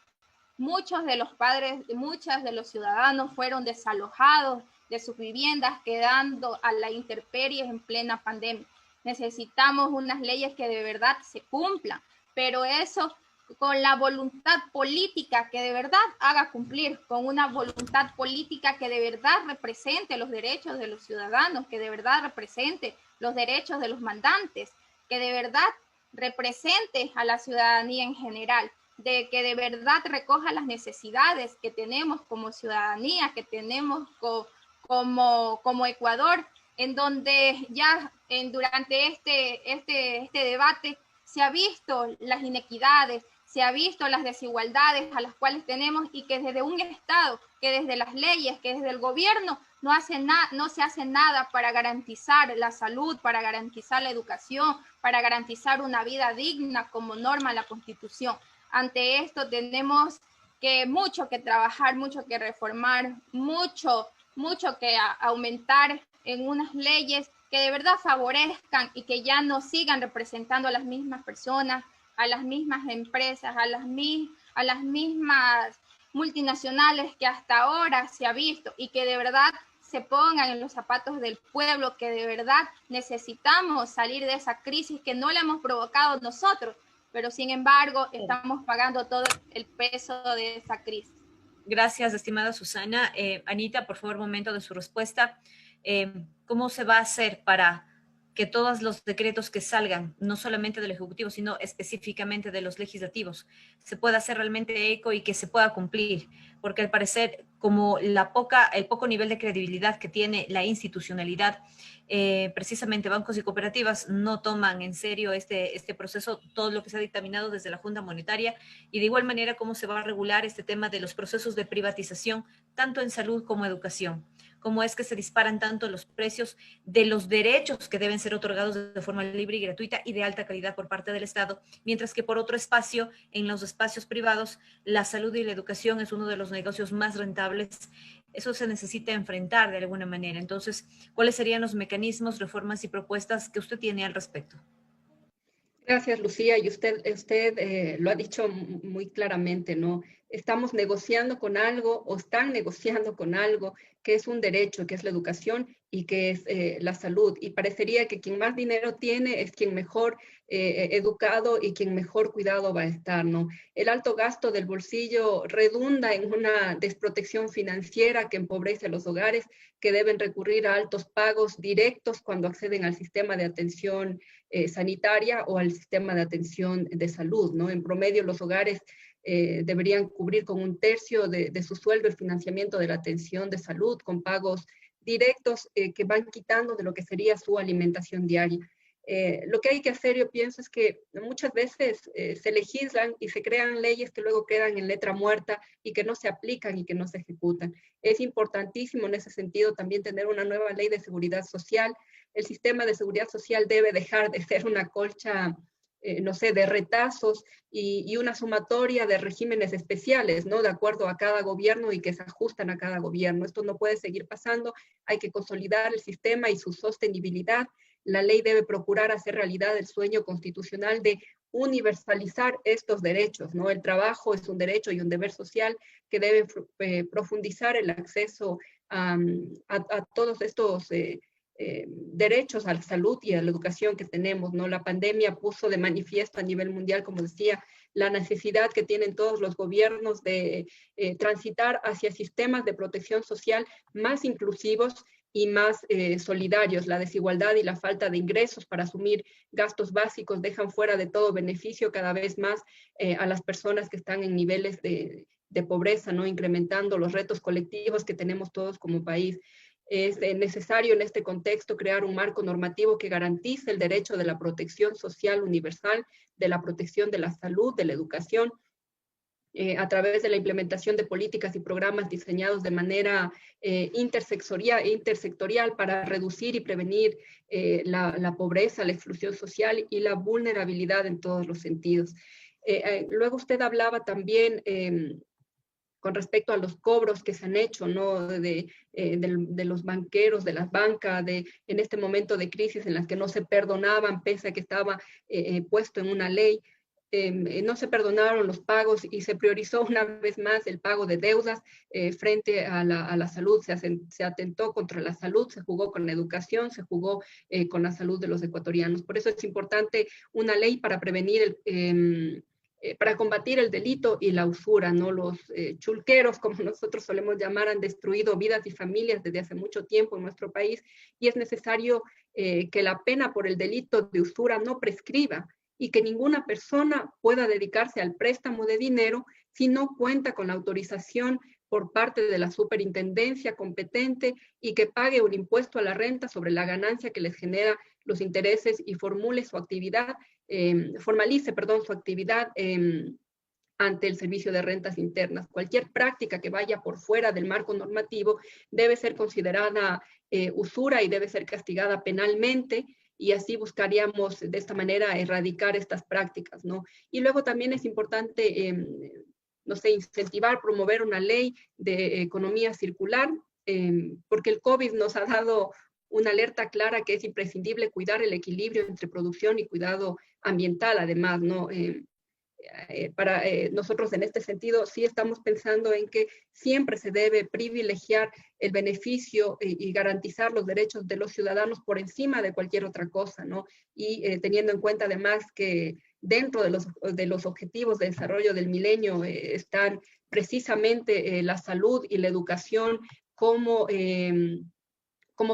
Muchos de los padres, muchos de los ciudadanos fueron desalojados de sus viviendas, quedando a la intemperie en plena pandemia. Necesitamos unas leyes que de verdad se cumplan, pero eso con la voluntad política que de verdad haga cumplir, con una voluntad política que de verdad represente los derechos de los ciudadanos, que de verdad represente los derechos de los mandantes, que de verdad represente a la ciudadanía en general, de que de verdad recoja las necesidades que tenemos como ciudadanía, que tenemos como Ecuador, en donde ya durante este debate se ha visto las inequidades, se ha visto las desigualdades a las cuales tenemos, y que desde un Estado, que desde las leyes, que desde el gobierno no se hace nada para garantizar la salud, para garantizar la educación, para garantizar una vida digna como norma la Constitución. Ante esto tenemos mucho que trabajar, mucho que reformar, mucho que aumentar en unas leyes que de verdad favorezcan y que ya no sigan representando a las mismas personas, a las mismas empresas, a las mismas multinacionales que hasta ahora se ha visto, y que de verdad se pongan en los zapatos del pueblo, que de verdad necesitamos salir de esa crisis que no la hemos provocado nosotros, pero sin embargo estamos pagando todo el peso de esa crisis. Gracias, estimada Susana. Anita, por favor, momento de su respuesta. ¿Cómo se va a hacer para que todos los decretos que salgan, no solamente del Ejecutivo, sino específicamente de los legislativos, se pueda hacer realmente eco y que se pueda cumplir? Porque al parecer, como el poco nivel de credibilidad que tiene la institucionalidad, precisamente bancos y cooperativas no toman en serio este proceso, todo lo que se ha dictaminado desde la Junta Monetaria, y de igual manera cómo se va a regular este tema de los procesos de privatización, tanto en salud como educación. Cómo es que se disparan tanto los precios de los derechos que deben ser otorgados de forma libre y gratuita y de alta calidad por parte del Estado, mientras que por otro espacio, en los espacios privados, la salud y la educación es uno de los negocios más rentables. Eso se necesita enfrentar de alguna manera. Entonces, ¿cuáles serían los mecanismos, reformas y propuestas que usted tiene al respecto? Gracias, Lucía, y usted lo ha dicho muy claramente, ¿no? Estamos negociando con algo, o están negociando con algo que es un derecho, que es la educación y que es la salud. Y parecería que quien más dinero tiene es quien mejor educado y quien mejor cuidado va a estar, ¿no? El alto gasto del bolsillo redunda en una desprotección financiera que empobrece a los hogares, que deben recurrir a altos pagos directos cuando acceden al sistema de atención sanitaria o al sistema de atención de salud, ¿no? En promedio, los hogares deberían cubrir con 1/3 de su sueldo el financiamiento de la atención de salud, con pagos directos que van quitando de lo que sería su alimentación diaria. Lo que hay que hacer, yo pienso, es que muchas veces se legislan y se crean leyes que luego quedan en letra muerta y que no se aplican y que no se ejecutan. Es importantísimo en ese sentido también tener una nueva ley de seguridad social el sistema de seguridad social debe dejar de ser una colcha, no sé, de retazos y una sumatoria de regímenes especiales, ¿no? De acuerdo a cada gobierno y que se ajustan a cada gobierno. Esto no puede seguir pasando, hay que consolidar el sistema y su sostenibilidad. La ley debe procurar hacer realidad el sueño constitucional de universalizar estos derechos, ¿no? El trabajo es un derecho y un deber social que debe profundizar el acceso a todos estos derechos a la salud y a la educación que tenemos, ¿no? La pandemia puso de manifiesto a nivel mundial, como decía, la necesidad que tienen todos los gobiernos de transitar hacia sistemas de protección social más inclusivos y más solidarios. La desigualdad y la falta de ingresos para asumir gastos básicos dejan fuera de todo beneficio cada vez más a las personas que están en niveles de pobreza, ¿no? Incrementando los retos colectivos que tenemos todos como país. Es necesario en este contexto crear un marco normativo que garantice el derecho de la protección social universal, de la protección de la salud, de la educación, a través de la implementación de políticas y programas diseñados de manera intersectorial para reducir y prevenir la pobreza, la exclusión social y la vulnerabilidad en todos los sentidos. Luego usted hablaba también con respecto a los cobros que se han hecho, ¿no? De los banqueros, de las bancas, en este momento de crisis en las que no se perdonaban, pese a que estaba puesto en una ley. No se perdonaron los pagos y se priorizó una vez más el pago de deudas frente a la salud. Se atentó contra la salud, se jugó con la educación, se jugó con la salud de los ecuatorianos. Por eso es importante una ley para prevenir para combatir el delito y la usura, ¿no? Los chulqueros, como nosotros solemos llamar, han destruido vidas y familias desde hace mucho tiempo en nuestro país y es necesario que la pena por el delito de usura no prescriba y que ninguna persona pueda dedicarse al préstamo de dinero si no cuenta con la autorización por parte de la superintendencia competente y que pague un impuesto a la renta sobre la ganancia que les genera los intereses y formalice su actividad ante el Servicio de Rentas Internas. Cualquier práctica que vaya por fuera del marco normativo debe ser considerada usura y debe ser castigada penalmente, y así buscaríamos de esta manera erradicar estas prácticas, ¿no? Y luego también es importante, no sé, incentivar, promover una ley de economía circular, porque el COVID nos ha dado una alerta clara que es imprescindible cuidar el equilibrio entre producción y cuidado ambiental, además, ¿no? Para nosotros en este sentido sí estamos pensando en que siempre se debe privilegiar el beneficio y garantizar los derechos de los ciudadanos por encima de cualquier otra cosa, ¿no? Y teniendo en cuenta además que dentro de los objetivos de desarrollo del milenio están precisamente la salud y la educación como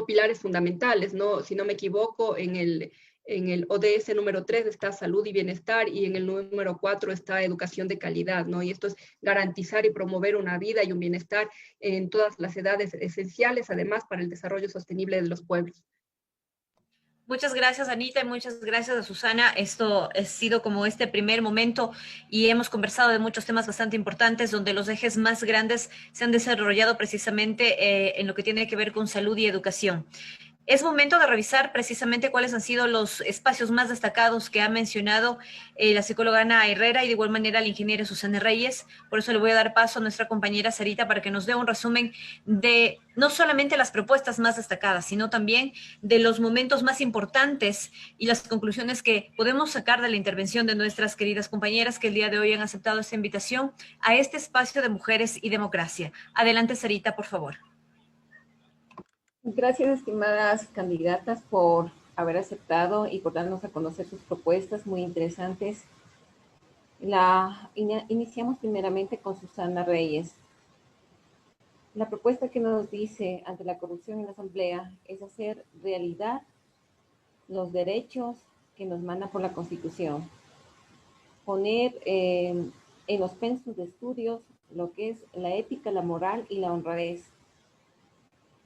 pilares fundamentales, ¿no? Si no me equivoco, en el ODS número 3 está salud y bienestar y en el número 4 está educación de calidad, ¿no? Y esto es garantizar y promover una vida y un bienestar en todas las edades esenciales, además para el desarrollo sostenible de los pueblos. Muchas gracias, Anita, y muchas gracias a Susana. Esto ha sido como este primer momento y hemos conversado de muchos temas bastante importantes donde los ejes más grandes se han desarrollado precisamente en lo que tiene que ver con salud y educación. Es momento de revisar precisamente cuáles han sido los espacios más destacados que ha mencionado la psicóloga Ana Herrera y de igual manera la ingeniera Susana Reyes. Por eso le voy a dar paso a nuestra compañera Sarita para que nos dé un resumen de no solamente las propuestas más destacadas, sino también de los momentos más importantes y las conclusiones que podemos sacar de la intervención de nuestras queridas compañeras que el día de hoy han aceptado esta invitación a este espacio de mujeres y democracia. Adelante, Sarita, por favor. Gracias, estimadas candidatas, por haber aceptado y por darnos a conocer sus propuestas muy interesantes. Iniciamos primeramente con Susana Reyes. La propuesta que nos dice ante la corrupción en la Asamblea es hacer realidad los derechos que nos manda por la Constitución. Poner en los pensos de estudios lo que es la ética, la moral y la honradez.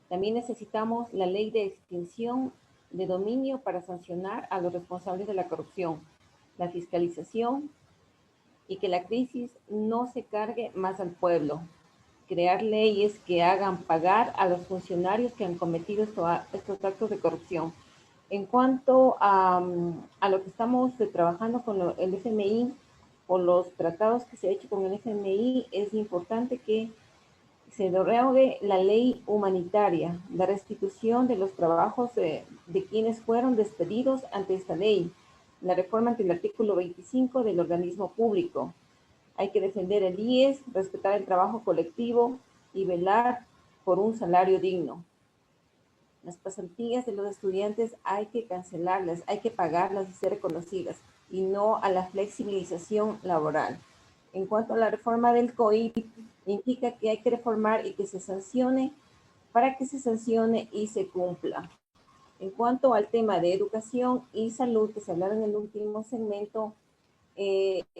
También necesitamos la ley de extinción de dominio para sancionar a los responsables de la corrupción, la fiscalización y que la crisis no se cargue más al pueblo. Crear leyes que hagan pagar a los funcionarios que han cometido estos actos de corrupción. En cuanto a lo que estamos trabajando con el FMI, o los tratados que se ha hecho con el FMI, es importante que se derogue la ley humanitaria, la restitución de los trabajos de quienes fueron despedidos ante esta ley, la reforma ante el artículo 25 del organismo público. Hay que defender el IES, respetar el trabajo colectivo y velar por un salario digno. Las pasantías de los estudiantes hay que cancelarlas, hay que pagarlas y ser reconocidas, y no a la flexibilización laboral. En cuanto a la reforma del COIP, indica que hay que reformar y que se sancione para que se sancione y se cumpla. En cuanto al tema de educación y salud, que se hablaron en el último segmento,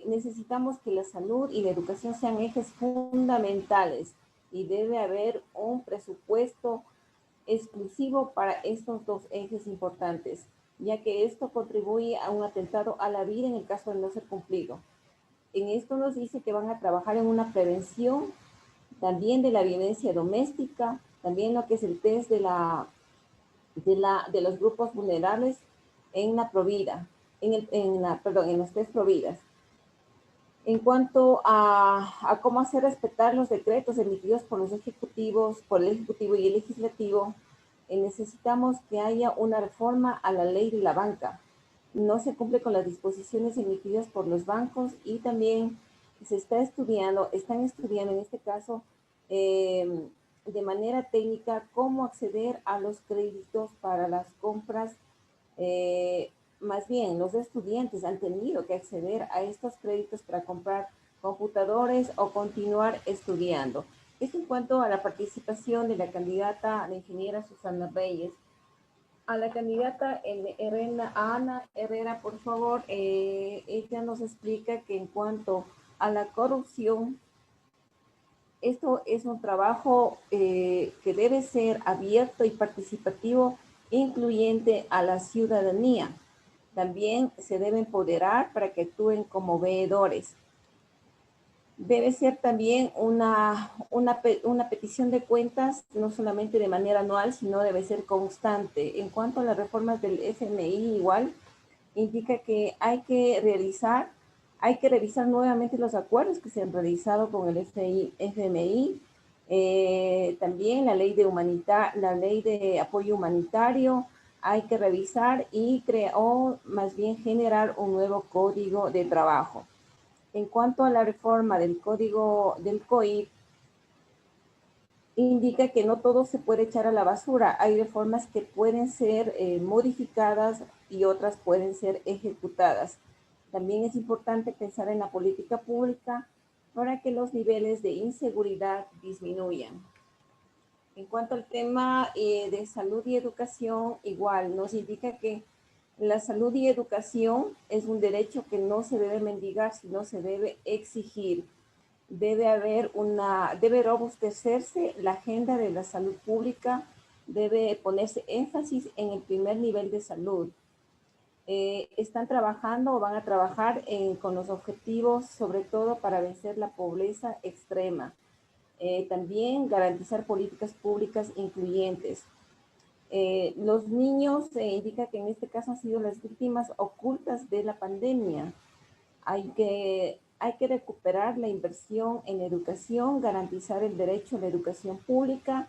necesitamos que la salud y la educación sean ejes fundamentales y debe haber un presupuesto exclusivo para estos dos ejes importantes, ya que esto contribuye a un atentado a la vida en el caso de no ser cumplido. En esto nos dice que van a trabajar en una prevención también de la violencia doméstica, también lo que es el test de los grupos vulnerables en la Provida, en los test Providas. En cuanto a cómo hacer respetar los decretos emitidos por los ejecutivos, por el Ejecutivo y el Legislativo, necesitamos que haya una reforma a la ley de la banca. No se cumple con las disposiciones emitidas por los bancos y también están estudiando en este caso de manera técnica cómo acceder a los créditos para las compras. Más bien, los estudiantes han tenido que acceder a estos créditos para comprar computadores o continuar estudiando. Esto en cuanto a la participación de la candidata, la ingeniera Susana Reyes. A la candidata Ana Herrera, por favor, ella nos explica que en cuanto a la corrupción, esto es un trabajo que debe ser abierto y participativo, incluyente a la ciudadanía. También se debe empoderar para que actúen como veedores. Debe ser también una petición de cuentas, no solamente de manera anual, sino debe ser constante. En cuanto a las reformas del FMI, igual, indica que hay que revisar nuevamente los acuerdos que se han realizado con el FMI, también la ley de apoyo humanitario, hay que revisar y más bien generar un nuevo código de trabajo. En cuanto a la reforma del código del COIP, indica que no todo se puede echar a la basura. Hay reformas que pueden ser modificadas y otras pueden ser ejecutadas. También es importante pensar en la política pública para que los niveles de inseguridad disminuyan. En cuanto al tema de salud y educación, igual nos indica que la salud y educación es un derecho que no se debe mendigar, sino se debe exigir. Debe robustecerse la agenda de la salud pública, debe ponerse énfasis en el primer nivel de salud. Están trabajando o van a trabajar con los objetivos, sobre todo para vencer la pobreza extrema. También garantizar políticas públicas incluyentes. Los niños indica que en este caso han sido las víctimas ocultas de la pandemia. Hay que recuperar la inversión en educación, garantizar el derecho a la educación pública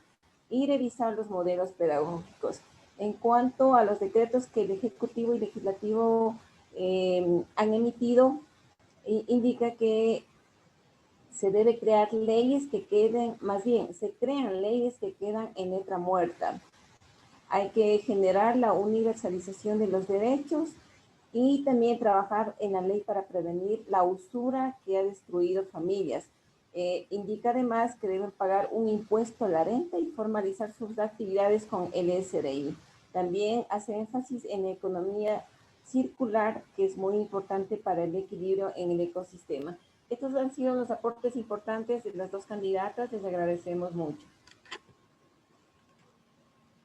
y revisar los modelos pedagógicos. En cuanto a los decretos que el Ejecutivo y Legislativo han emitido, indica que se debe crear leyes que queden, más bien, se crean leyes que quedan en letra muerta. Hay que generar la universalización de los derechos y también trabajar en la ley para prevenir la usura que ha destruido familias. Indica además que deben pagar un impuesto a la renta y formalizar sus actividades con el SRI. También hace énfasis en la economía circular, que es muy importante para el equilibrio en el ecosistema. Estos han sido los aportes importantes de las dos candidatas. Les agradecemos mucho.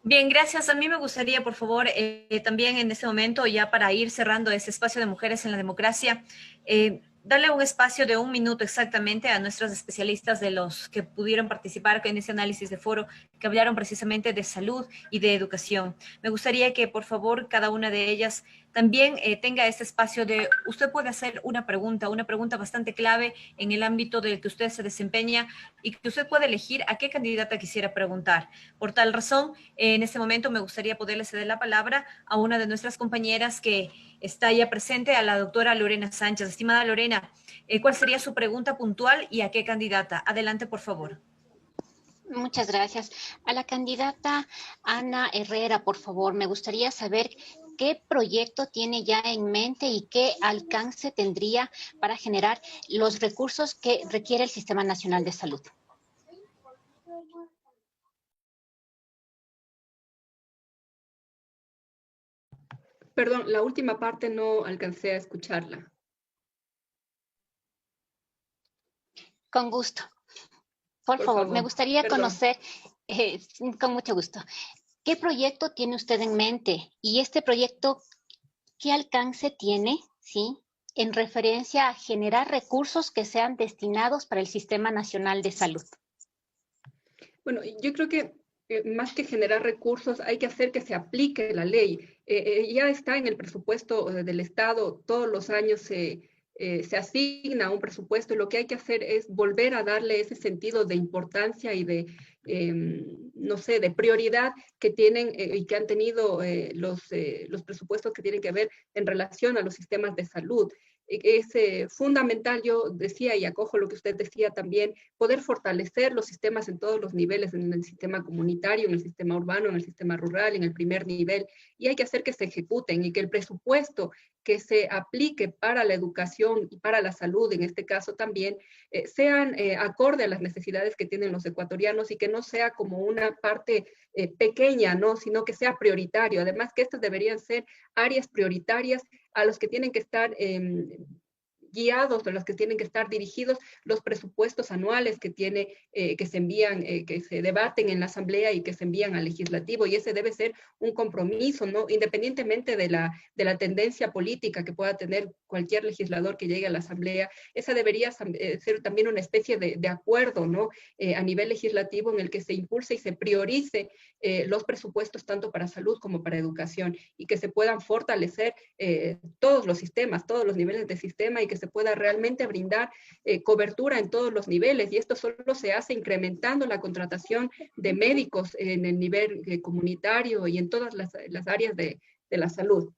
Bien, gracias. A mí me gustaría, por favor, también en este momento, ya para ir cerrando este espacio de mujeres en la democracia, darle un espacio de 1 minuto exactamente a nuestros especialistas de los que pudieron participar en ese análisis de foro, que hablaron precisamente de salud y de educación. Me gustaría que, por favor, cada una de ellas también tenga este espacio de, usted puede hacer una pregunta bastante clave en el ámbito del que usted se desempeña y que usted puede elegir a qué candidata quisiera preguntar. Por tal razón, en este momento me gustaría poderle ceder la palabra a una de nuestras compañeras que está ya presente, a la doctora Lorena Sánchez. Estimada Lorena, ¿cuál sería su pregunta puntual y a qué candidata? Adelante, por favor. Muchas gracias. A la candidata Ana Herrera, por favor, me gustaría saber qué proyecto tiene ya en mente y qué alcance tendría para generar los recursos que requiere el Sistema Nacional de Salud. Perdón, la última parte no alcancé a escucharla. Con gusto. Por favor, me gustaría conocer, con mucho gusto, ¿qué proyecto tiene usted en mente? Y este proyecto, ¿qué alcance tiene, sí, en referencia a generar recursos que sean destinados para el Sistema Nacional de Salud? Bueno, yo creo que más que generar recursos, hay que hacer que se aplique la ley. Ya está en el presupuesto del Estado, todos los años se asigna un presupuesto y lo que hay que hacer es volver a darle ese sentido de importancia y de, no sé, de prioridad que tienen y que han tenido los presupuestos que tienen que ver en relación a los sistemas de salud. Es fundamental, yo decía y acojo lo que usted decía también, poder fortalecer los sistemas en todos los niveles, en el sistema comunitario, en el sistema urbano, en el sistema rural, en el primer nivel, y hay que hacer que se ejecuten y que el presupuesto que se aplique para la educación y para la salud, en este caso también, sean acorde a las necesidades que tienen los ecuatorianos y que no sea como una parte pequeña, ¿no? Sino que sea prioritario. Además que estas deberían ser áreas prioritarias a los que tienen que estar guiados, de los que tienen que estar dirigidos los presupuestos anuales que se envían, que se debaten en la Asamblea y que se envían al Legislativo, y ese debe ser un compromiso, ¿no? Independientemente de la tendencia política que pueda tener cualquier legislador que llegue a la Asamblea, esa debería ser también una especie de acuerdo, ¿no? A nivel legislativo en el que se impulse y se priorice los presupuestos tanto para salud como para educación, y que se puedan fortalecer todos los sistemas, todos los niveles de sistema, y que se pueda realmente brindar cobertura en todos los niveles, y esto solo se hace incrementando la contratación de médicos en el nivel comunitario y en todas las áreas de la salud.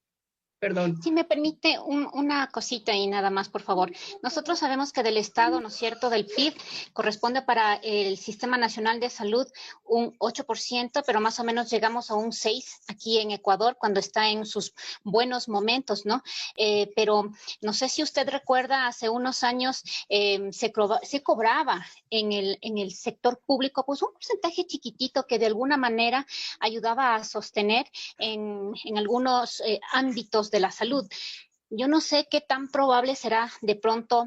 Perdón. Si me permite una cosita y nada más, por favor. Nosotros sabemos que del Estado, ¿no es cierto?, del PIB, corresponde para el Sistema Nacional de Salud un 8%, pero más o menos llegamos a un 6% aquí en Ecuador cuando está en sus buenos momentos, ¿no? Pero no sé si usted recuerda, hace unos años se cobraba en el sector público pues un porcentaje chiquitito que de alguna manera ayudaba a sostener en algunos ámbitos de la salud. Yo no sé qué tan probable será de pronto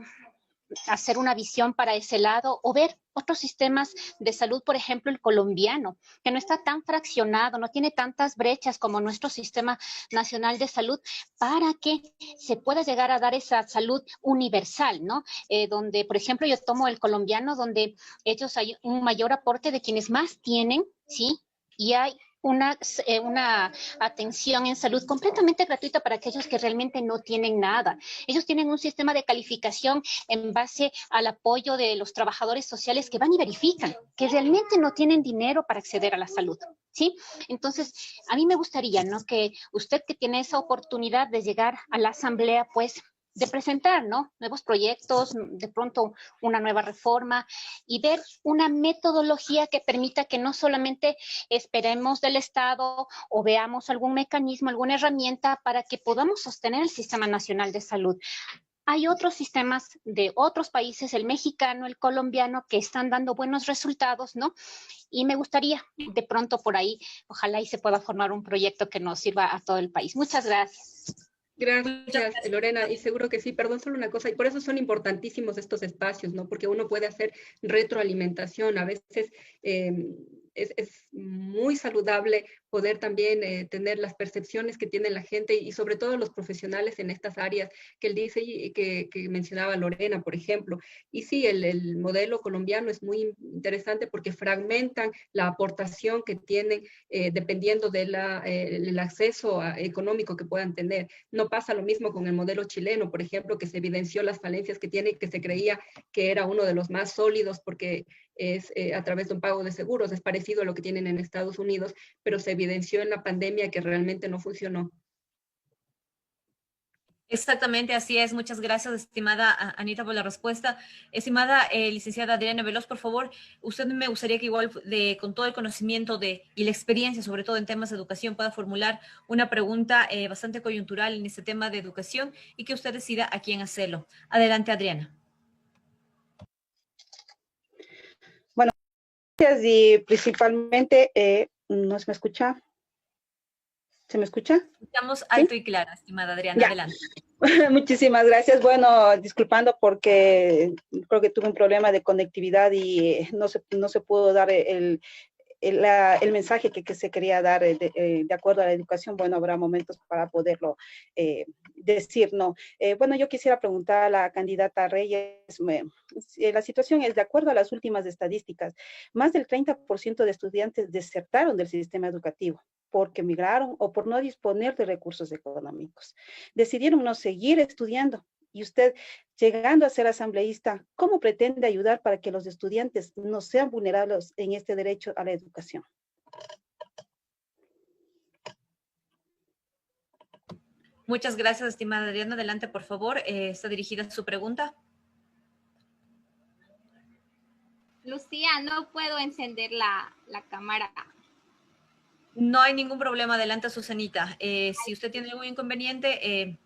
hacer una visión para ese lado o ver otros sistemas de salud, por ejemplo, el colombiano, que no está tan fraccionado, no tiene tantas brechas como nuestro Sistema Nacional de Salud, para que se pueda llegar a dar esa salud universal, ¿no? Donde, por ejemplo, yo tomo el colombiano, donde ellos hay un mayor aporte de quienes más tienen, ¿sí? Y hay una atención en salud completamente gratuita para aquellos que realmente no tienen nada. Ellos tienen un sistema de calificación en base al apoyo de los trabajadores sociales que van y verifican que realmente no tienen dinero para acceder a la salud, ¿sí? Entonces, a mí me gustaría, ¿no?, que usted, que tiene esa oportunidad de llegar a la Asamblea, pues, de presentar, ¿no?, nuevos proyectos, de pronto una nueva reforma, y ver una metodología que permita que no solamente esperemos del Estado o veamos algún mecanismo, alguna herramienta para que podamos sostener el Sistema Nacional de Salud. Hay otros sistemas de otros países, el mexicano, el colombiano, que están dando buenos resultados, ¿no? Y me gustaría de pronto por ahí, ojalá y se pueda formar un proyecto que nos sirva a todo el país. Muchas gracias. Gracias, Lorena, y seguro que sí. Perdón, solo una cosa, y por eso son importantísimos estos espacios, ¿no? Porque uno puede hacer retroalimentación. A veces es muy saludable poder también tener las percepciones que tiene la gente y sobre todo los profesionales en estas áreas que él dice y que mencionaba Lorena, por ejemplo. Y sí, el modelo colombiano es muy interesante porque fragmentan la aportación que tienen dependiendo del acceso económico que puedan tener. No pasa lo mismo con el modelo chileno, por ejemplo, que se evidenció las falencias que tiene y que se creía que era uno de los más sólidos porque es a través de un pago de seguros, es parecido a lo que tienen en Estados Unidos, pero se evidenció en la pandemia que realmente no funcionó. Exactamente, así es. Muchas gracias, estimada Anita, por la respuesta. Estimada licenciada Adriana Veloz, por favor, usted me gustaría que igual con todo el conocimiento y la experiencia, sobre todo en temas de educación, pueda formular una pregunta bastante coyuntural en este tema de educación y que usted decida a quién hacerlo. Adelante, Adriana. Bueno, gracias y principalmente, ¿no se me escucha? ¿Se me escucha? Escuchamos alto ¿Sí? y claro, estimada Adriana, Ya. adelante. Muchísimas gracias. Bueno, disculpando porque creo que tuve un problema de conectividad y no se pudo dar el mensaje que se quería dar de acuerdo a la educación. Bueno, habrá momentos para poderlo decir, ¿no? Bueno, yo quisiera preguntar a la candidata Reyes, la situación es, de acuerdo a las últimas estadísticas, más del 30% de estudiantes desertaron del sistema educativo porque migraron o por no disponer de recursos económicos. Decidieron no seguir estudiando. Y usted, llegando a ser asambleísta, ¿cómo pretende ayudar para que los estudiantes no sean vulnerables en este derecho a la educación? Muchas gracias, estimada Adriana. Adelante, por favor. Está dirigida su pregunta. Lucía, no puedo encender la cámara. No hay ningún problema. Adelante, Susanita. Si usted tiene algún inconveniente,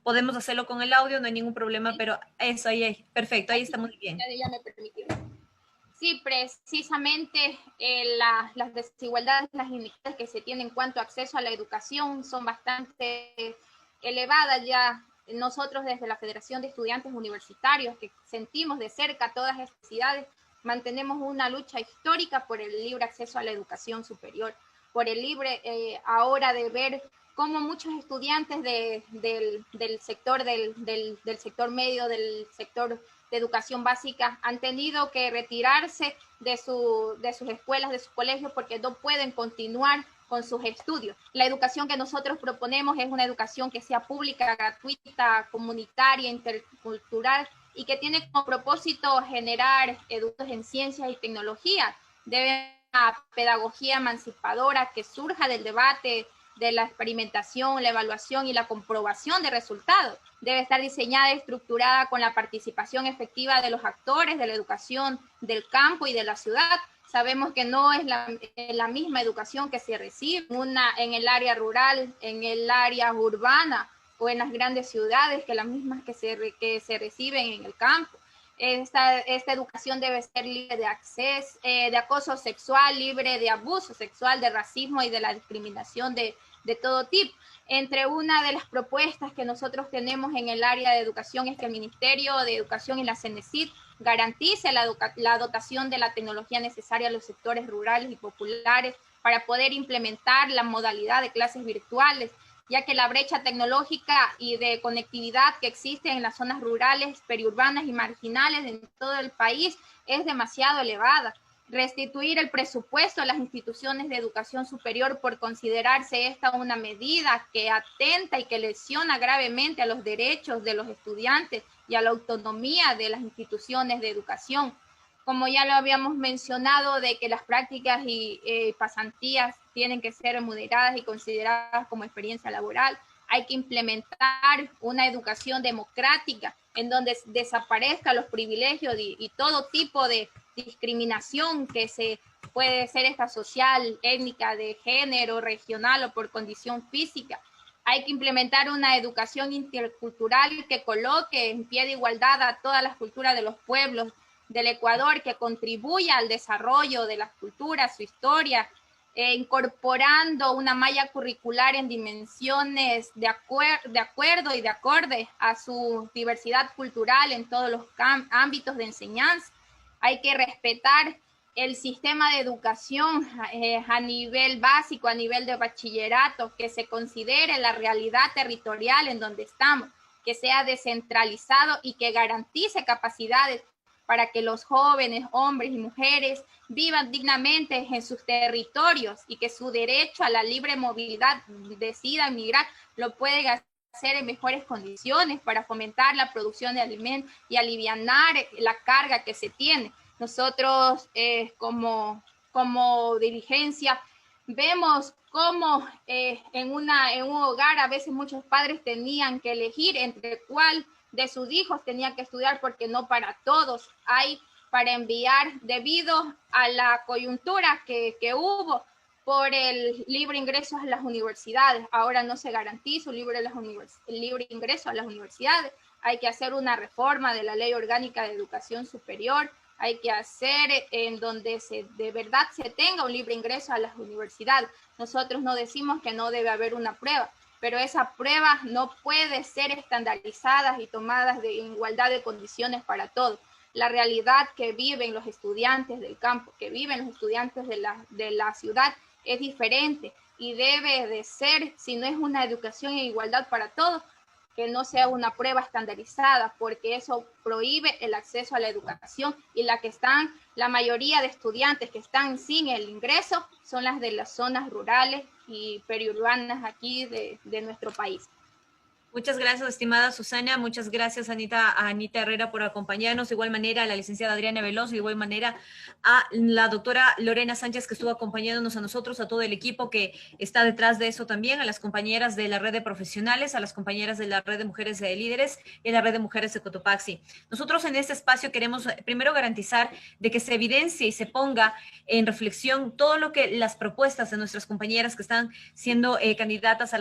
podemos hacerlo con el audio, no hay ningún problema, pero eso ahí, perfecto, ahí está muy bien. Ya me permitió. Sí, precisamente las desigualdades, las inequidades que se tienen en cuanto a acceso a la educación son bastante elevadas ya. Nosotros desde la Federación de Estudiantes Universitarios, que sentimos de cerca todas estas necesidades, mantenemos una lucha histórica por el libre acceso a la educación superior, por el libre ahora de ver cómo muchos estudiantes del sector medio, del sector de educación básica, han tenido que retirarse de sus escuelas, de sus colegios, porque no pueden continuar con sus estudios. La educación que nosotros proponemos es una educación que sea pública, gratuita, comunitaria, intercultural, y que tiene como propósito generar educadores en ciencias y tecnología. Debe una pedagogía emancipadora que surja del debate, de la experimentación, la evaluación y la comprobación de resultados. Debe estar diseñada y estructurada con la participación efectiva de los actores de la educación del campo y de la ciudad. Sabemos que no es la misma educación que se recibe en el área rural, en el área urbana o en las grandes ciudades que las mismas que se reciben en el campo. Esta educación debe ser libre de acceso, de acoso sexual, libre de abuso sexual, de racismo y de la discriminación de todo tipo. Entre una de las propuestas que nosotros tenemos en el área de educación es que el Ministerio de Educación y la CENESID garantice la dotación de la tecnología necesaria a los sectores rurales y populares para poder implementar la modalidad de clases virtuales, ya que la brecha tecnológica y de conectividad que existe en las zonas rurales, periurbanas y marginales en todo el país es demasiado elevada. Restituir el presupuesto a las instituciones de educación superior por considerarse esta una medida que atenta y que lesiona gravemente a los derechos de los estudiantes y a la autonomía de las instituciones de educación. Como ya lo habíamos mencionado, de que las prácticas y pasantías tienen que ser remuneradas y consideradas como experiencia laboral. Hay que implementar una educación democrática en donde desaparezcan los privilegios y todo tipo de discriminación que se puede ser esta social, étnica, de género, regional o por condición física. Hay que implementar una educación intercultural que coloque en pie de igualdad a todas las culturas de los pueblos del Ecuador, que contribuya al desarrollo de las culturas, su historia, incorporando una malla curricular en dimensiones de acuerdo y de acorde a su diversidad cultural en todos los ámbitos de enseñanza. Hay que respetar el sistema de educación a nivel básico, a nivel de bachillerato, que se considere la realidad territorial en donde estamos, que sea descentralizado y que garantice capacidades para que los jóvenes, hombres y mujeres vivan dignamente en sus territorios y que su derecho a la libre movilidad decidan migrar, lo pueden hacer en mejores condiciones para fomentar la producción de alimentos y alivianar la carga que se tiene. Nosotros como dirigencia vemos cómo en un hogar a veces muchos padres tenían que elegir entre cuál de sus hijos tenía que estudiar, porque no para todos hay para enviar debido a la coyuntura que hubo por el libre ingreso a las universidades. Ahora no se garantiza el libre ingreso a las universidades. Hay que hacer una reforma de la Ley Orgánica de Educación Superior. Hay que hacer en donde de verdad se tenga un libre ingreso a las universidades. Nosotros no decimos que no debe haber una prueba, pero esa prueba no puede ser estandarizada y tomada en igualdad de condiciones para todos. La realidad que viven los estudiantes del campo, que viven los estudiantes de la ciudad, es diferente y debe de ser, si no es una educación en igualdad para todos, que no sea una prueba estandarizada, porque eso prohíbe el acceso a la educación, y la mayoría de estudiantes que están sin el ingreso son las de las zonas rurales y periurbanas aquí de nuestro país. Muchas gracias, estimada Susana. Muchas gracias, a Anita Herrera, por acompañarnos. De igual manera, a la licenciada Adriana Veloso, de igual manera a la doctora Lorena Sánchez, que estuvo acompañándonos a nosotros, a todo el equipo que está detrás de eso también, a las compañeras de la red de profesionales, a las compañeras de la red de mujeres de líderes y a la red de mujeres de Cotopaxi. Nosotros en este espacio queremos primero garantizar de que se evidencie y se ponga en reflexión todo lo que las propuestas de nuestras compañeras que están siendo candidatas a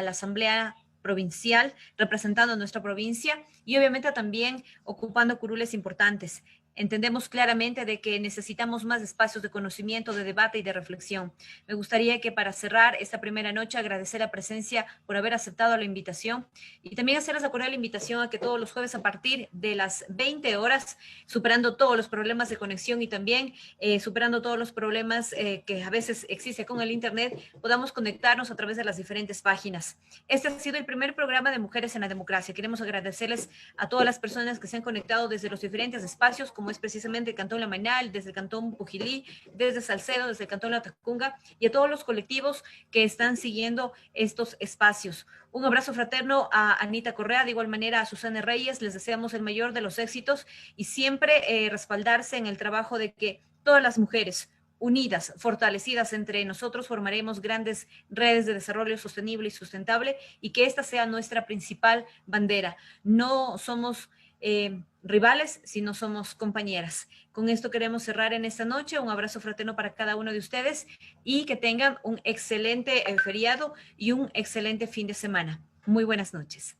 la Asamblea provincial, representando a nuestra provincia y obviamente también ocupando curules importantes. Entendemos claramente de que necesitamos más espacios de conocimiento, de debate y de reflexión. Me gustaría que para cerrar esta primera noche agradecer la presencia por haber aceptado la invitación y también hacerles acordar la invitación a que todos los jueves a partir de las 20 horas, superando todos los problemas de conexión y también superando todos los problemas que a veces existe con el Internet, podamos conectarnos a través de las diferentes páginas. Este ha sido el primer programa de Mujeres en la Democracia. Queremos agradecerles a todas las personas que se han conectado desde los diferentes espacios, como es precisamente el Cantón La Mainal, desde el Cantón Pujilí, desde Salcedo, desde el Cantón La Tacunga y a todos los colectivos que están siguiendo estos espacios. Un abrazo fraterno a Anita Correa, de igual manera a Susana Reyes, les deseamos el mayor de los éxitos y siempre respaldarse en el trabajo de que todas las mujeres unidas, fortalecidas entre nosotros, formaremos grandes redes de desarrollo sostenible y sustentable y que esta sea nuestra principal bandera. No somos rivales, sino somos compañeras. Con esto queremos cerrar en esta noche. Un abrazo fraterno para cada uno de ustedes y que tengan un excelente feriado y un excelente fin de semana. Muy buenas noches.